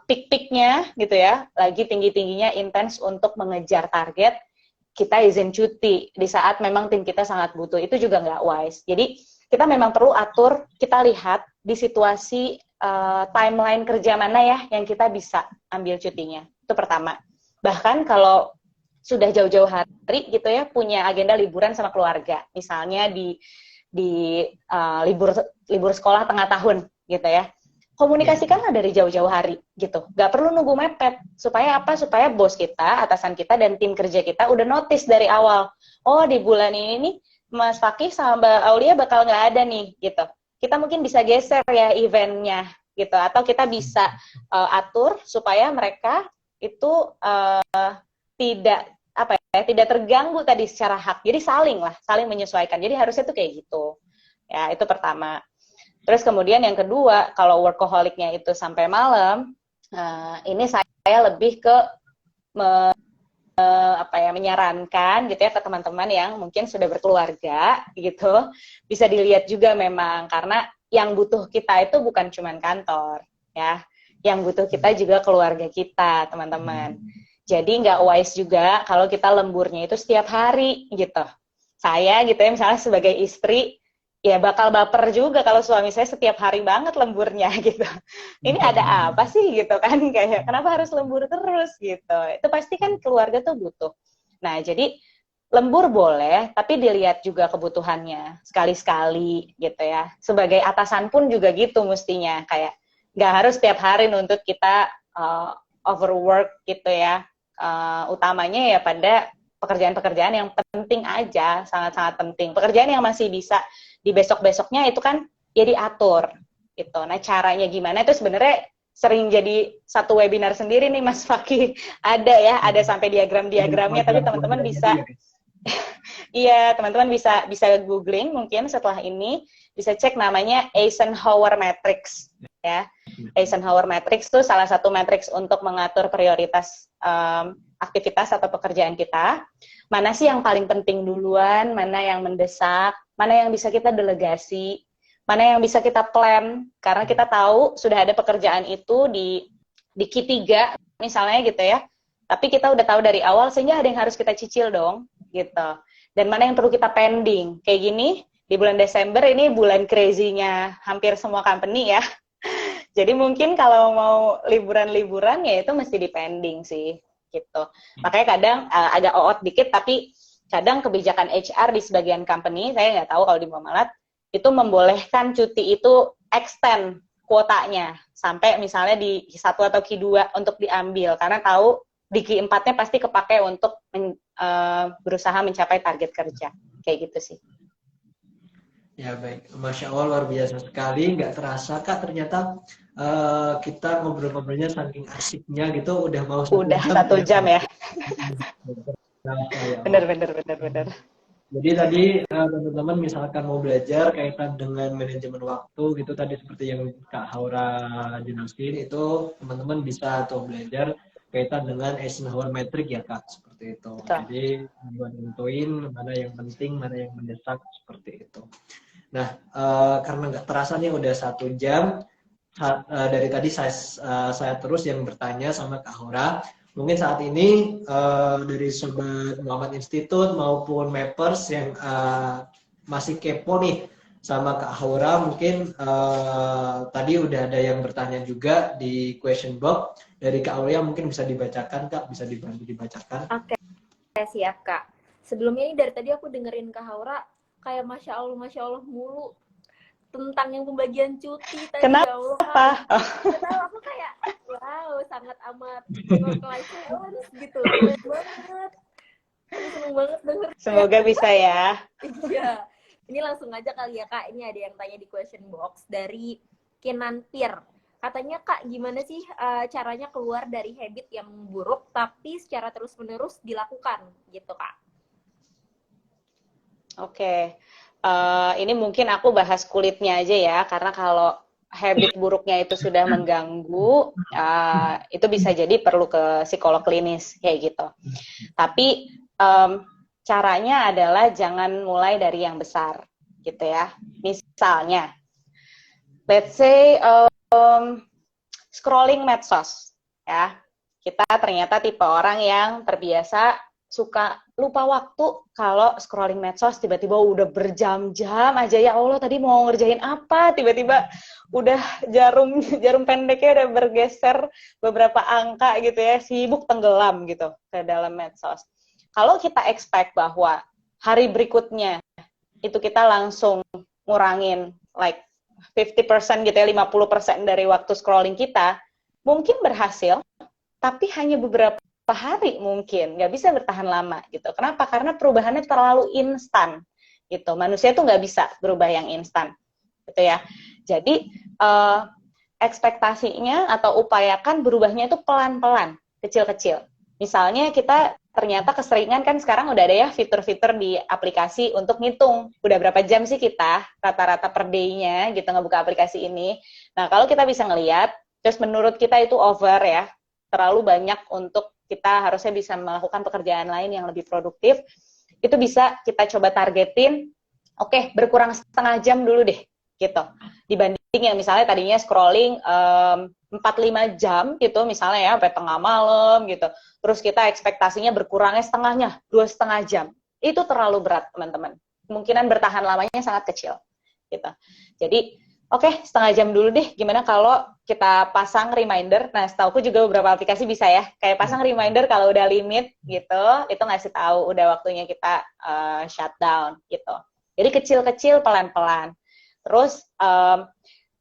peak-peaknya gitu ya, lagi tinggi-tingginya intens untuk mengejar target, kita izin cuti di saat memang tim kita sangat butuh, itu juga nggak wise. Jadi kita memang perlu atur, kita lihat di situasi timeline kerja mana ya yang kita bisa ambil cutinya, itu pertama. Bahkan kalau sudah jauh-jauh hari gitu ya, punya agenda liburan sama keluarga, misalnya di libur sekolah tengah tahun gitu ya, komunikasikanlah dari jauh-jauh hari gitu. Gak perlu nunggu mepet. Supaya apa? Supaya bos kita, atasan kita, dan tim kerja kita udah notice dari awal. Oh, di bulan ini nih, Mas Fakih sama Mbak Aulia bakal nggak ada nih, gitu. Kita mungkin bisa geser ya eventnya, gitu. Atau kita bisa atur supaya mereka itu tidak tidak terganggu tadi secara hak. Jadi saling menyesuaikan. Jadi harusnya tuh kayak gitu. Ya, itu pertama. Terus kemudian yang kedua, kalau workaholicnya itu sampai malam, ini saya lebih ke menyarankan gitu ya ke teman-teman yang mungkin sudah berkeluarga gitu, bisa dilihat juga memang, karena yang butuh kita itu bukan cuma kantor ya, yang butuh kita juga keluarga kita, teman-teman. Jadi nggak wise juga kalau kita lemburnya itu setiap hari gitu. Saya gitu ya, misalnya sebagai istri, ya bakal baper juga kalau suami saya setiap hari banget lemburnya gitu. Ini ada apa sih gitu kan, kayak kenapa harus lembur terus gitu. Itu pasti kan keluarga tuh butuh. Nah, jadi lembur boleh, tapi dilihat juga kebutuhannya sekali-sekali gitu ya. Sebagai atasan pun juga gitu mestinya, kayak nggak harus setiap hari nuntut kita overwork gitu ya. Utamanya ya pada pekerjaan-pekerjaan yang penting aja, sangat-sangat penting. Pekerjaan yang masih bisa di besok-besoknya itu kan ya diatur gitu. Nah, caranya gimana itu sebenarnya sering jadi satu webinar sendiri nih Mas Fakih. Ada sampai diagram-diagramnya, tapi teman-teman bisa iya, teman-teman bisa googling mungkin setelah ini, bisa cek namanya Eisenhower Matrix ya. Eisenhower Matrix itu salah satu matriks untuk mengatur prioritas aktivitas atau pekerjaan kita. Mana sih yang paling penting duluan, mana yang mendesak, mana yang bisa kita delegasi, mana yang bisa kita plan, karena kita tahu sudah ada pekerjaan itu di Q3 misalnya gitu ya, tapi kita udah tahu dari awal sehingga ada yang harus kita cicil dong gitu. Dan mana yang perlu kita pending, kayak gini di bulan Desember ini bulan crazy-nya hampir semua company ya. Jadi mungkin kalau mau liburan-liburan ya itu mesti depending sih gitu. Makanya kadang agak oot dikit, tapi kadang kebijakan HR di sebagian company, saya nggak tahu kalau di Muamalat, itu membolehkan cuti itu extend kuotanya sampai misalnya di Q1 atau Q2 untuk diambil, karena tahu di Q4-nya pasti kepake untuk berusaha mencapai target kerja. Kayak gitu sih. Ya baik, Masya Allah luar biasa sekali, nggak terasa Kak ternyata kita ngobrol-ngobrolnya saking asiknya gitu, udah mau 1 Udah jam 1 jam ternyata. ya. Terasa, ya Allah. Bener. Jadi tadi teman-teman misalkan mau belajar kaitan dengan manajemen waktu gitu tadi seperti yang Kak Haura jelasin itu teman-teman bisa tuh belajar kaitan dengan Eisenhower Matrix ya Kak, seperti itu. Betul. Jadi buat nentuin mana yang penting, mana yang mendesak seperti itu. Nah, karena nggak terasa nih udah 1 jam, dari tadi saya terus yang bertanya sama Kak Hora. Mungkin saat ini dari Sobat Muhammad Institute maupun Mappers yang masih kepo nih sama Kak Hora, mungkin tadi udah ada yang bertanya juga di question box. Dari Kak Aulia mungkin bisa dibacakan Kak, bisa dibantu dibacakan. Oke, siap Kak. Sebelumnya ini dari tadi aku dengerin Kak Haura kayak Masya Allah mulu tentang yang pembagian cuti tadi. Kenapa? Ya Allah Kak. Gak tahu, aku kayak wow, sangat amat work life balance gitu. Keren banget. Aku seneng banget denger. Semoga bisa ya. Iya. Ini langsung aja kali ya Kak. Ini ada yang tanya di question box dari Kinan Pir. Katanya Kak, gimana sih caranya keluar dari habit yang buruk tapi secara terus-menerus dilakukan gitu Kak? Oke. Ini mungkin aku bahas kulitnya aja ya, karena kalau habit buruknya itu sudah mengganggu, itu bisa jadi perlu ke psikolog klinis kayak gitu. Tapi caranya adalah jangan mulai dari yang besar, gitu ya. Misalnya, let's say scrolling medsos, ya. Kita ternyata tipe orang yang terbiasa suka lupa waktu kalau scrolling medsos, tiba-tiba udah berjam-jam aja, ya Allah tadi mau ngerjain apa, tiba-tiba udah jarum pendeknya udah bergeser beberapa angka gitu ya, sibuk tenggelam gitu ke dalam medsos. Kalau kita expect bahwa hari berikutnya itu kita langsung ngurangin like 50% gitu ya, 50% dari waktu scrolling kita, mungkin berhasil, tapi hanya beberapa hari mungkin, nggak bisa bertahan lama gitu. Kenapa? Karena perubahannya terlalu instan gitu. Manusia tuh nggak bisa berubah yang instan gitu ya. Jadi ekspektasinya atau upayakan berubahnya itu pelan-pelan, kecil-kecil. Misalnya kita ternyata keseringan kan sekarang udah ada ya fitur-fitur di aplikasi untuk ngitung udah berapa jam sih kita rata-rata per day-nya gitu ngebuka aplikasi ini. Nah, kalau kita bisa ngelihat, terus menurut kita itu over ya, terlalu banyak untuk kita harusnya bisa melakukan pekerjaan lain yang lebih produktif, itu bisa kita coba targetin, oke, berkurang setengah jam dulu deh, gitu. Dibanding yang misalnya tadinya scrolling 4-5 jam gitu, misalnya ya, sampai tengah malam gitu, terus kita ekspektasinya berkurangnya setengahnya, 2,5 jam. Itu terlalu berat, teman-teman. Kemungkinan bertahan lamanya sangat kecil, gitu. Jadi, oke, setengah jam dulu deh. Gimana kalau kita pasang reminder? Nah, setauku juga beberapa aplikasi bisa ya. Kayak pasang reminder kalau udah limit gitu, itu ngasih tahu udah waktunya kita shutdown gitu. Jadi kecil-kecil, pelan-pelan. Terus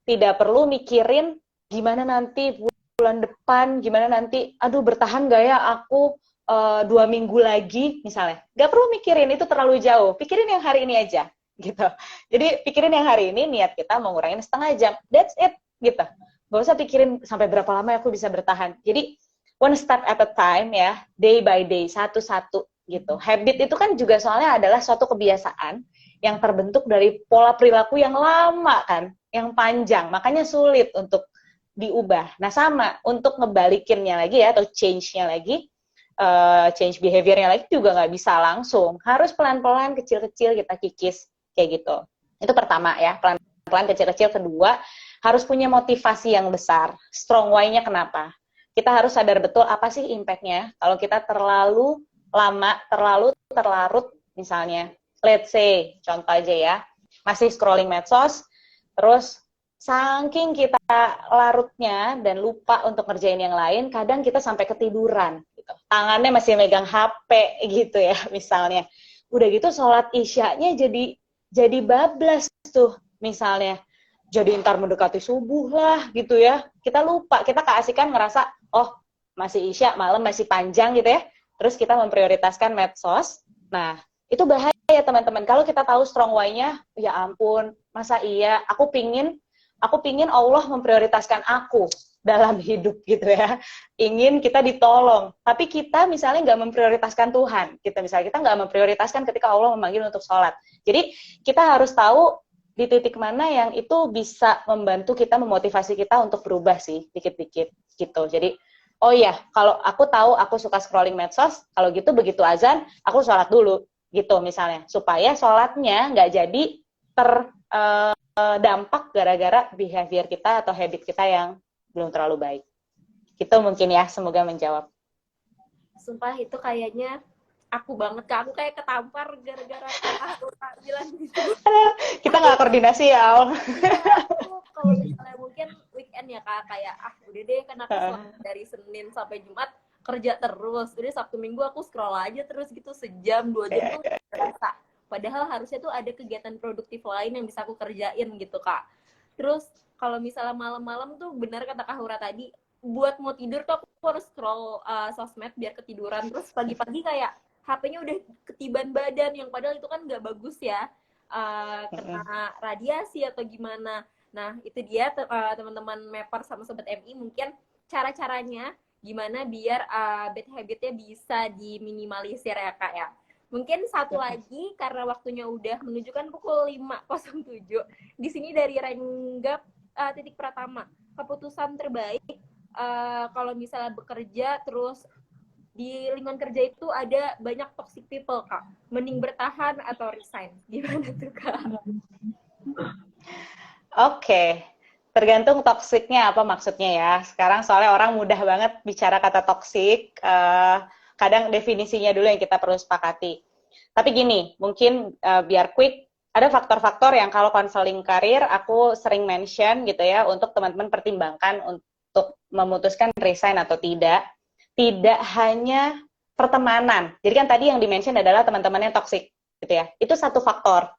tidak perlu mikirin gimana nanti bulan depan, gimana nanti, aduh bertahan nggak ya aku 2 minggu lagi misalnya. Nggak perlu mikirin, itu terlalu jauh. Pikirin yang hari ini aja. Gitu. Jadi pikirin yang hari ini, niat kita mau ngurangin setengah jam, that's it, gitu. Gak usah pikirin sampai berapa lama aku bisa bertahan. Jadi one step at a time ya, day by day, satu-satu gitu. Habit itu kan juga soalnya adalah suatu kebiasaan yang terbentuk dari pola perilaku yang lama kan, yang panjang, makanya sulit untuk diubah. Nah sama, untuk ngebalikinnya lagi ya, atau change-nya lagi, change behavior-nya lagi juga nggak bisa langsung. Harus pelan-pelan, kecil-kecil kita kikis. Kayak gitu. Itu pertama ya, pelan-pelan kecil-kecil. Kedua, harus punya motivasi yang besar. Strong why-nya kenapa? Kita harus sadar betul apa sih impact-nya kalau kita terlalu lama, terlalu terlarut misalnya. Let's say, contoh aja ya, masih scrolling medsos, terus saking kita larutnya dan lupa untuk ngerjain yang lain, kadang kita sampai ketiduran gitu. Tangannya masih megang HP gitu ya misalnya. Udah gitu sholat isyanya jadi bablas tuh misalnya. Jadi ntar mendekati subuh lah gitu ya. Kita lupa, kita keasikan ngerasa, oh masih isya, malam masih panjang gitu ya. Terus kita memprioritaskan medsos. Nah, itu bahaya teman-teman. Kalau kita tahu strong why-nya, ya ampun, masa iya, aku pingin Allah memprioritaskan aku dalam hidup gitu ya. Ingin kita ditolong. Tapi kita misalnya nggak memprioritaskan Tuhan. Kita nggak memprioritaskan ketika Allah memanggil untuk sholat. Jadi kita harus tahu di titik mana yang itu bisa membantu kita, memotivasi kita untuk berubah sih, dikit-dikit gitu. Jadi, oh iya, kalau aku tahu aku suka scrolling medsos, kalau gitu begitu azan, aku sholat dulu, gitu misalnya. Supaya sholatnya nggak jadi terdampak gara-gara behavior kita atau habit kita yang belum terlalu baik. Gitu mungkin ya, semoga menjawab. Sumpah itu kayaknya aku banget, Kak. Aku kayak ketampar gara-gara aku bilang gitu. Kita nggak koordinasi ya, Al. Kalau misalnya mungkin weekend ya Kak, kayak udah deh kan aku dari Senin sampai Jumat kerja terus. Udah Sabtu Minggu aku scroll aja terus gitu sejam 2 jam tuh terasa. Padahal harusnya tuh ada kegiatan produktif lain yang bisa aku kerjain gitu Kak. Terus kalau misalnya malam-malam tuh benar kata Kak Hura tadi, buat mau tidur tuh aku harus scroll sosmed biar ketiduran. Terus pagi-pagi kayak HP-nya udah ketiban badan, yang padahal itu kan nggak bagus ya, kena radiasi atau gimana. Nah, itu dia teman-teman Mapper sama Sobat MI, mungkin cara-caranya gimana biar bad habit-nya bisa diminimalisir ya Kak ya. Mungkin satu lagi, karena waktunya udah menunjukkan pukul 5.07. Di sini dari Renggap titik pertama, keputusan terbaik kalau misalnya bekerja terus di lingkungan kerja itu ada banyak toxic people Kak, mending bertahan atau resign, gimana tuh Kak? Oke, tergantung toksiknya apa maksudnya ya. Sekarang soalnya orang mudah banget bicara kata toksik, kadang definisinya dulu yang kita perlu sepakati. Tapi gini, mungkin biar quick, ada faktor-faktor yang kalau konseling karir aku sering mention gitu ya, untuk teman-teman pertimbangkan untuk memutuskan resign atau tidak. Tidak hanya pertemanan. Jadi kan tadi yang di-mention adalah teman-teman yang toksik gitu ya. Itu satu faktor.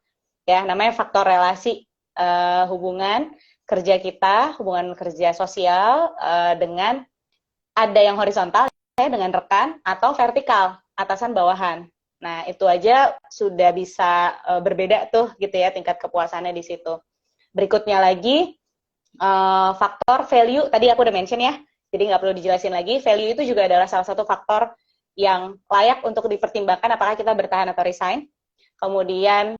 Ya, namanya faktor relasi hubungan kerja kita, hubungan kerja sosial dengan ada yang horizontal ya, dengan rekan atau vertikal, atasan bawahan. Nah, itu aja sudah bisa berbeda tuh gitu ya tingkat kepuasannya di situ. Berikutnya lagi faktor value, tadi aku udah mention ya. Jadi nggak perlu dijelasin lagi, value itu juga adalah salah satu faktor yang layak untuk dipertimbangkan apakah kita bertahan atau resign. Kemudian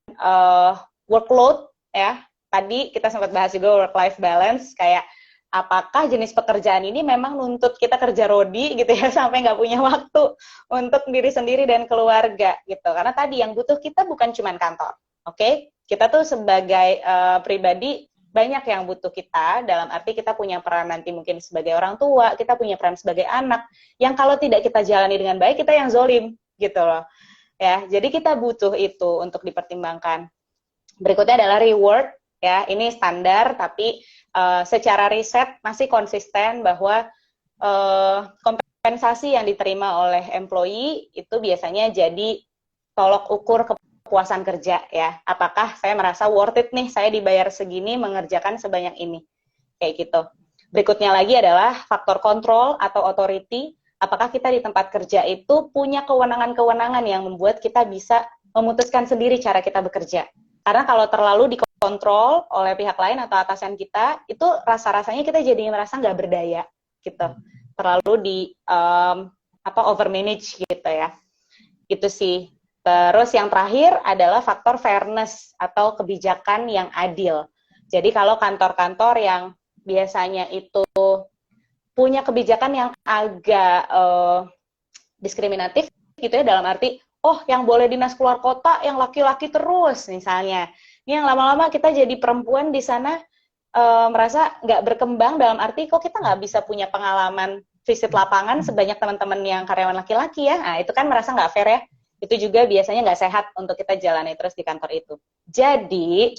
workload ya, tadi kita sempat bahas juga work-life balance, kayak apakah jenis pekerjaan ini memang nuntut kita kerja rodi gitu ya, sampai nggak punya waktu untuk diri sendiri dan keluarga gitu. Karena tadi yang butuh kita bukan cuma kantor, oke? Kita tuh sebagai pribadi, banyak yang butuh kita, dalam arti kita punya peran nanti mungkin sebagai orang tua, kita punya peran sebagai anak, yang kalau tidak kita jalani dengan baik, kita yang zolim, gitu loh. Ya, jadi kita butuh itu untuk dipertimbangkan. Berikutnya adalah reward, ya, ini standar, tapi secara riset masih konsisten bahwa kompensasi yang diterima oleh employee itu biasanya jadi tolok ukur kepuasan kerja ya. Apakah saya merasa worth it nih, saya dibayar segini mengerjakan sebanyak ini. Kayak gitu. Berikutnya lagi adalah faktor kontrol atau authority. Apakah kita di tempat kerja itu punya kewenangan-kewenangan yang membuat kita bisa memutuskan sendiri cara kita bekerja. Karena kalau terlalu dikontrol oleh pihak lain atau atasan kita, itu rasa-rasanya kita jadi merasa nggak berdaya gitu. Terlalu di overmanage gitu ya. Itu sih. Terus yang terakhir adalah faktor fairness atau kebijakan yang adil. Jadi kalau kantor-kantor yang biasanya itu punya kebijakan yang agak diskriminatif gitu ya, dalam arti, oh yang boleh dinas keluar kota yang laki-laki terus misalnya. Ini yang lama-lama kita jadi perempuan di sana merasa nggak berkembang, dalam arti kok kita nggak bisa punya pengalaman visit lapangan sebanyak teman-teman yang karyawan laki-laki ya. Nah itu kan merasa nggak fair ya. Itu juga biasanya nggak sehat untuk kita jalani terus di kantor itu. Jadi,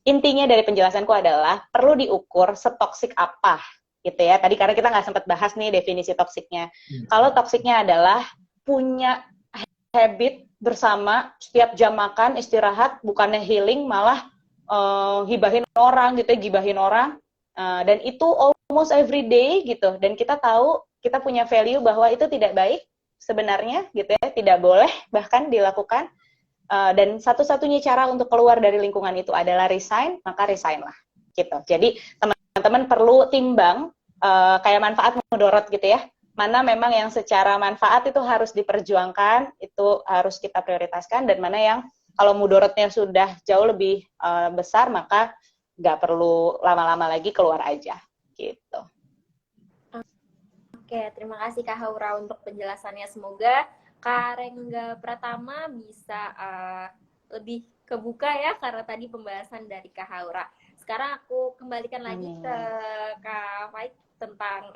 intinya dari penjelasanku adalah perlu diukur setoksik apa gitu ya. Tadi karena kita nggak sempat bahas nih definisi toksiknya. Kalau toksiknya adalah punya habit bersama setiap jam makan, istirahat, bukannya healing malah hibahin orang gitu ya, gibahin orang. Dan itu almost every day gitu. Dan kita tahu, kita punya value bahwa itu tidak baik sebenarnya gitu ya, tidak boleh bahkan dilakukan. Dan satu-satunya cara untuk keluar dari lingkungan itu adalah resign, maka resign lah gitu. Jadi teman-teman perlu timbang kayak manfaat mudarat gitu ya, mana memang yang secara manfaat itu harus diperjuangkan, itu harus kita prioritaskan, dan mana yang kalau mudaratnya sudah jauh lebih besar, maka nggak perlu lama-lama lagi, keluar aja gitu. Oke, terima kasih Kak Haura untuk penjelasannya. Semoga Kak Rengga Pratama bisa lebih kebuka ya, karena tadi pembahasan dari Kak Haura. Sekarang aku kembalikan lagi ke Kak Faik tentang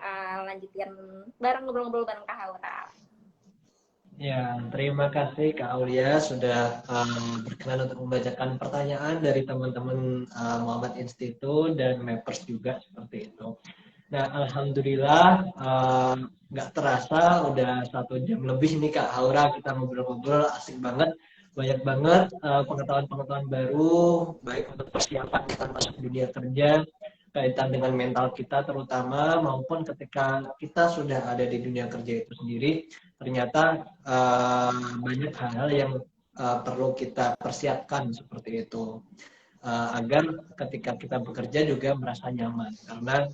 lanjutin ngobrol-ngobrol bareng Kak Haura. Ya, terima kasih Kak Aulia sudah berkenan untuk membacakan pertanyaan dari teman-teman Muhammad Institute dan Mappers juga seperti itu. Nah, alhamdulillah nggak terasa udah 1 jam lebih nih Kak Aura, kita ngobrol-ngobrol asik banget, banyak banget pengetahuan-pengetahuan baru, baik untuk persiapan kita masuk dunia kerja, kaitan dengan mental kita terutama, maupun ketika kita sudah ada di dunia kerja itu sendiri, ternyata banyak hal-hal yang perlu kita persiapkan seperti itu, agar ketika kita bekerja juga merasa nyaman, karena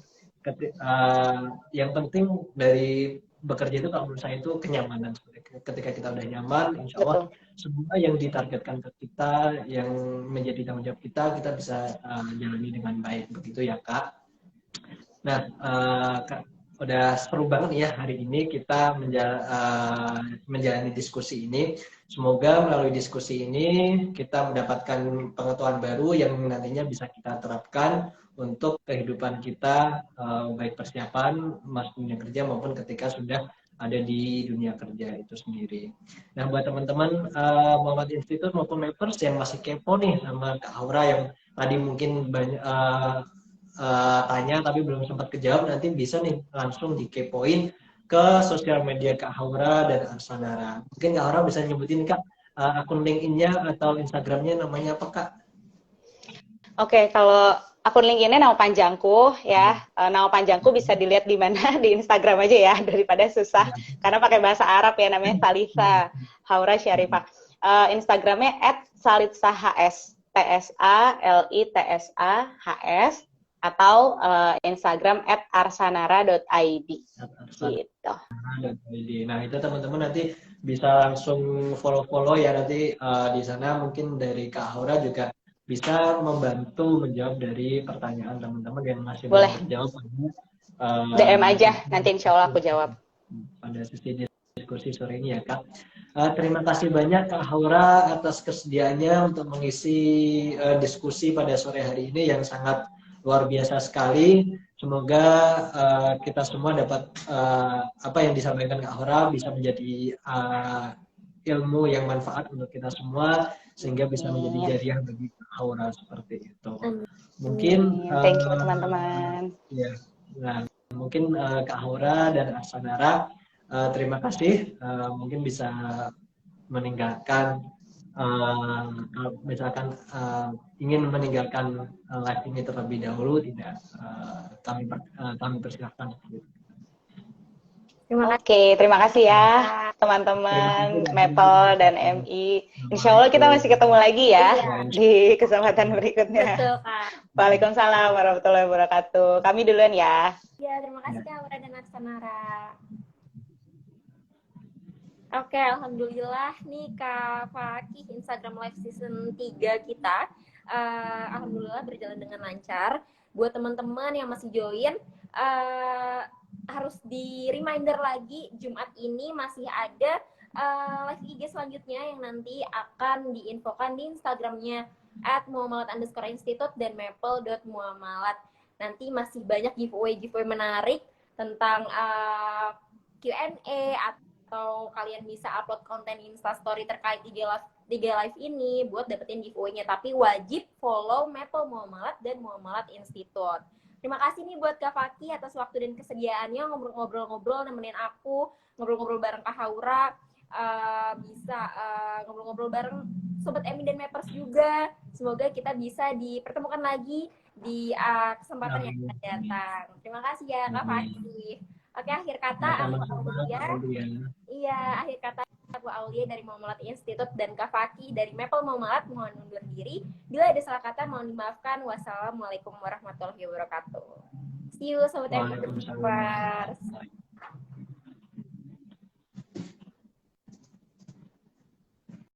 yang penting dari bekerja itu kalau menurut saya itu kenyamanan. Ketika kita udah nyaman, insya Allah semua yang ditargetkan ke kita, yang menjadi tanggung jawab kita bisa jalani dengan baik. Begitu ya Kak. Nah, Kak, udah seru banget ya hari ini kita menjalani diskusi ini. Semoga melalui diskusi ini kita mendapatkan pengetahuan baru yang nantinya bisa kita terapkan untuk kehidupan kita, baik persiapan masuk dunia kerja maupun ketika sudah ada di dunia kerja itu sendiri. Nah, buat teman-teman Muhammad Institute maupun Mappers yang masih kepo nih sama Kak Aura, yang tadi mungkin banyak tanya tapi belum sempat kejawab, nanti bisa nih langsung dikepoin ke sosial media Kak Aura dan Arsanara. Mungkin Kak Aura bisa nyebutin Kak akun LinkedIn-nya atau Instagram-nya namanya apa Kak? Oke, kalau akun LinkedIn-nya nama panjangku ya. Nama panjangku bisa dilihat di mana, di Instagram aja ya, daripada susah. Karena pakai bahasa Arab ya, namanya Salisa Haura Syarifah. Instagramnya @salitsahs, TSALITSAHS, atau Instagram @arsanara.id gitu. Nah, itu teman-teman nanti bisa langsung follow-follow ya, nanti di sana mungkin dari Kak Aura juga bisa membantu menjawab dari pertanyaan teman-teman yang masih belum terjawab. DM aja, nanti insya Allah aku jawab. Pada sesi diskusi sore ini ya Kak. Terima kasih banyak Kak Aura atas kesediaannya untuk mengisi diskusi pada sore hari ini yang sangat luar biasa sekali. Semoga kita semua dapat apa yang disampaikan Kak Aura bisa menjadi ilmu yang manfaat untuk kita semua, sehingga bisa menjadi jariah bagi Kak Aura seperti itu. Mungkin thank you teman-teman. Ya, nah mungkin Kak Aura dan Arsanara, terima kasih. Mungkin bisa meninggalkan, misalkan ingin meninggalkan live ini terlebih dahulu, tidak, kami persilahkan. Oke, terima kasih ya teman-teman Maple dan MI. Insya Allah kita masih ketemu lagi ya di kesempatan berikutnya. Betul, Kak. Waalaikumsalam warahmatullahi wabarakatuh. Kami duluan ya. Ya, terima kasih Kak Aura dan Arsanara. Oke, alhamdulillah nih Kak Fakih, Instagram Live Season 3 kita alhamdulillah berjalan dengan lancar. Buat teman-teman yang masih join, harus di reminder lagi, Jumat ini masih ada live IG selanjutnya yang nanti akan diinfokan di Instagramnya @muamalat_institute dan maple.muamalat. Nanti masih banyak giveaway menarik tentang Q&A atau atau kalian bisa upload konten Instastory terkait IG Live ini buat dapetin giveaway-nya. Tapi wajib follow Maple Muamalat dan Muamalat Institute. Terima kasih nih buat Kak Faki atas waktu dan kesediaannya ngobrol-ngobrol nemenin aku, ngobrol-ngobrol bareng Kak Haura, bisa ngobrol-ngobrol bareng Sobat Emi dan Mappers juga. Semoga kita bisa dipertemukan lagi di kesempatan yang akan datang. Terima kasih ya Kak Faki. Oke, akhir kata aku Aulia. Iya, akhir kata aku Aulia dari Muamalat Institute dan Kak Faki dari Maple Muamalat mohon undur diri. Bila ada salah kata mohon dimaafkan. Wassalamualaikum warahmatullahi wabarakatuh. See you Sobat Emi. Waalaikumsalam.